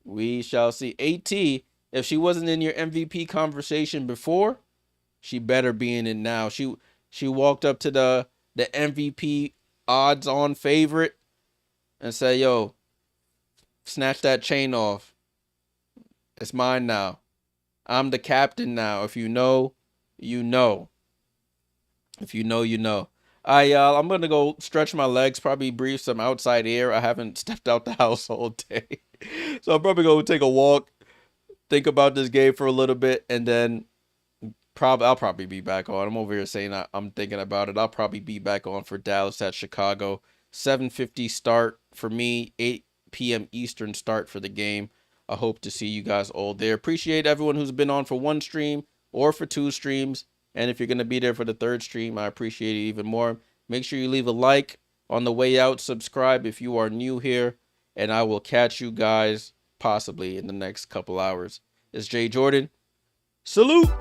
We shall see. AT, if she wasn't in your MVP conversation before, she better be in it now. She walked up to the MVP odds-on favorite and said, "Yo, snatch that chain off. It's mine now. I'm the captain now. If you know, you know. If you know, you know." I'm gonna go stretch my legs, probably breathe some outside air. I haven't stepped out the house all day. So I'm probably gonna take a walk, think about this game for a little bit, and then I'll probably be back on. I'm over here saying I'm thinking about it. I'll probably be back on for Dallas at Chicago. 7:50 start for me, 8 p.m. Eastern start for the game. I hope to see you guys all there. Appreciate everyone who's been on for 1 stream or for 2 streams. And if you're going to be there for the 3rd stream, I appreciate it even more. Make sure you leave a like on the way out. Subscribe if you are new here. And I will catch you guys possibly in the next couple hours. It's Jay Jordan. Salute!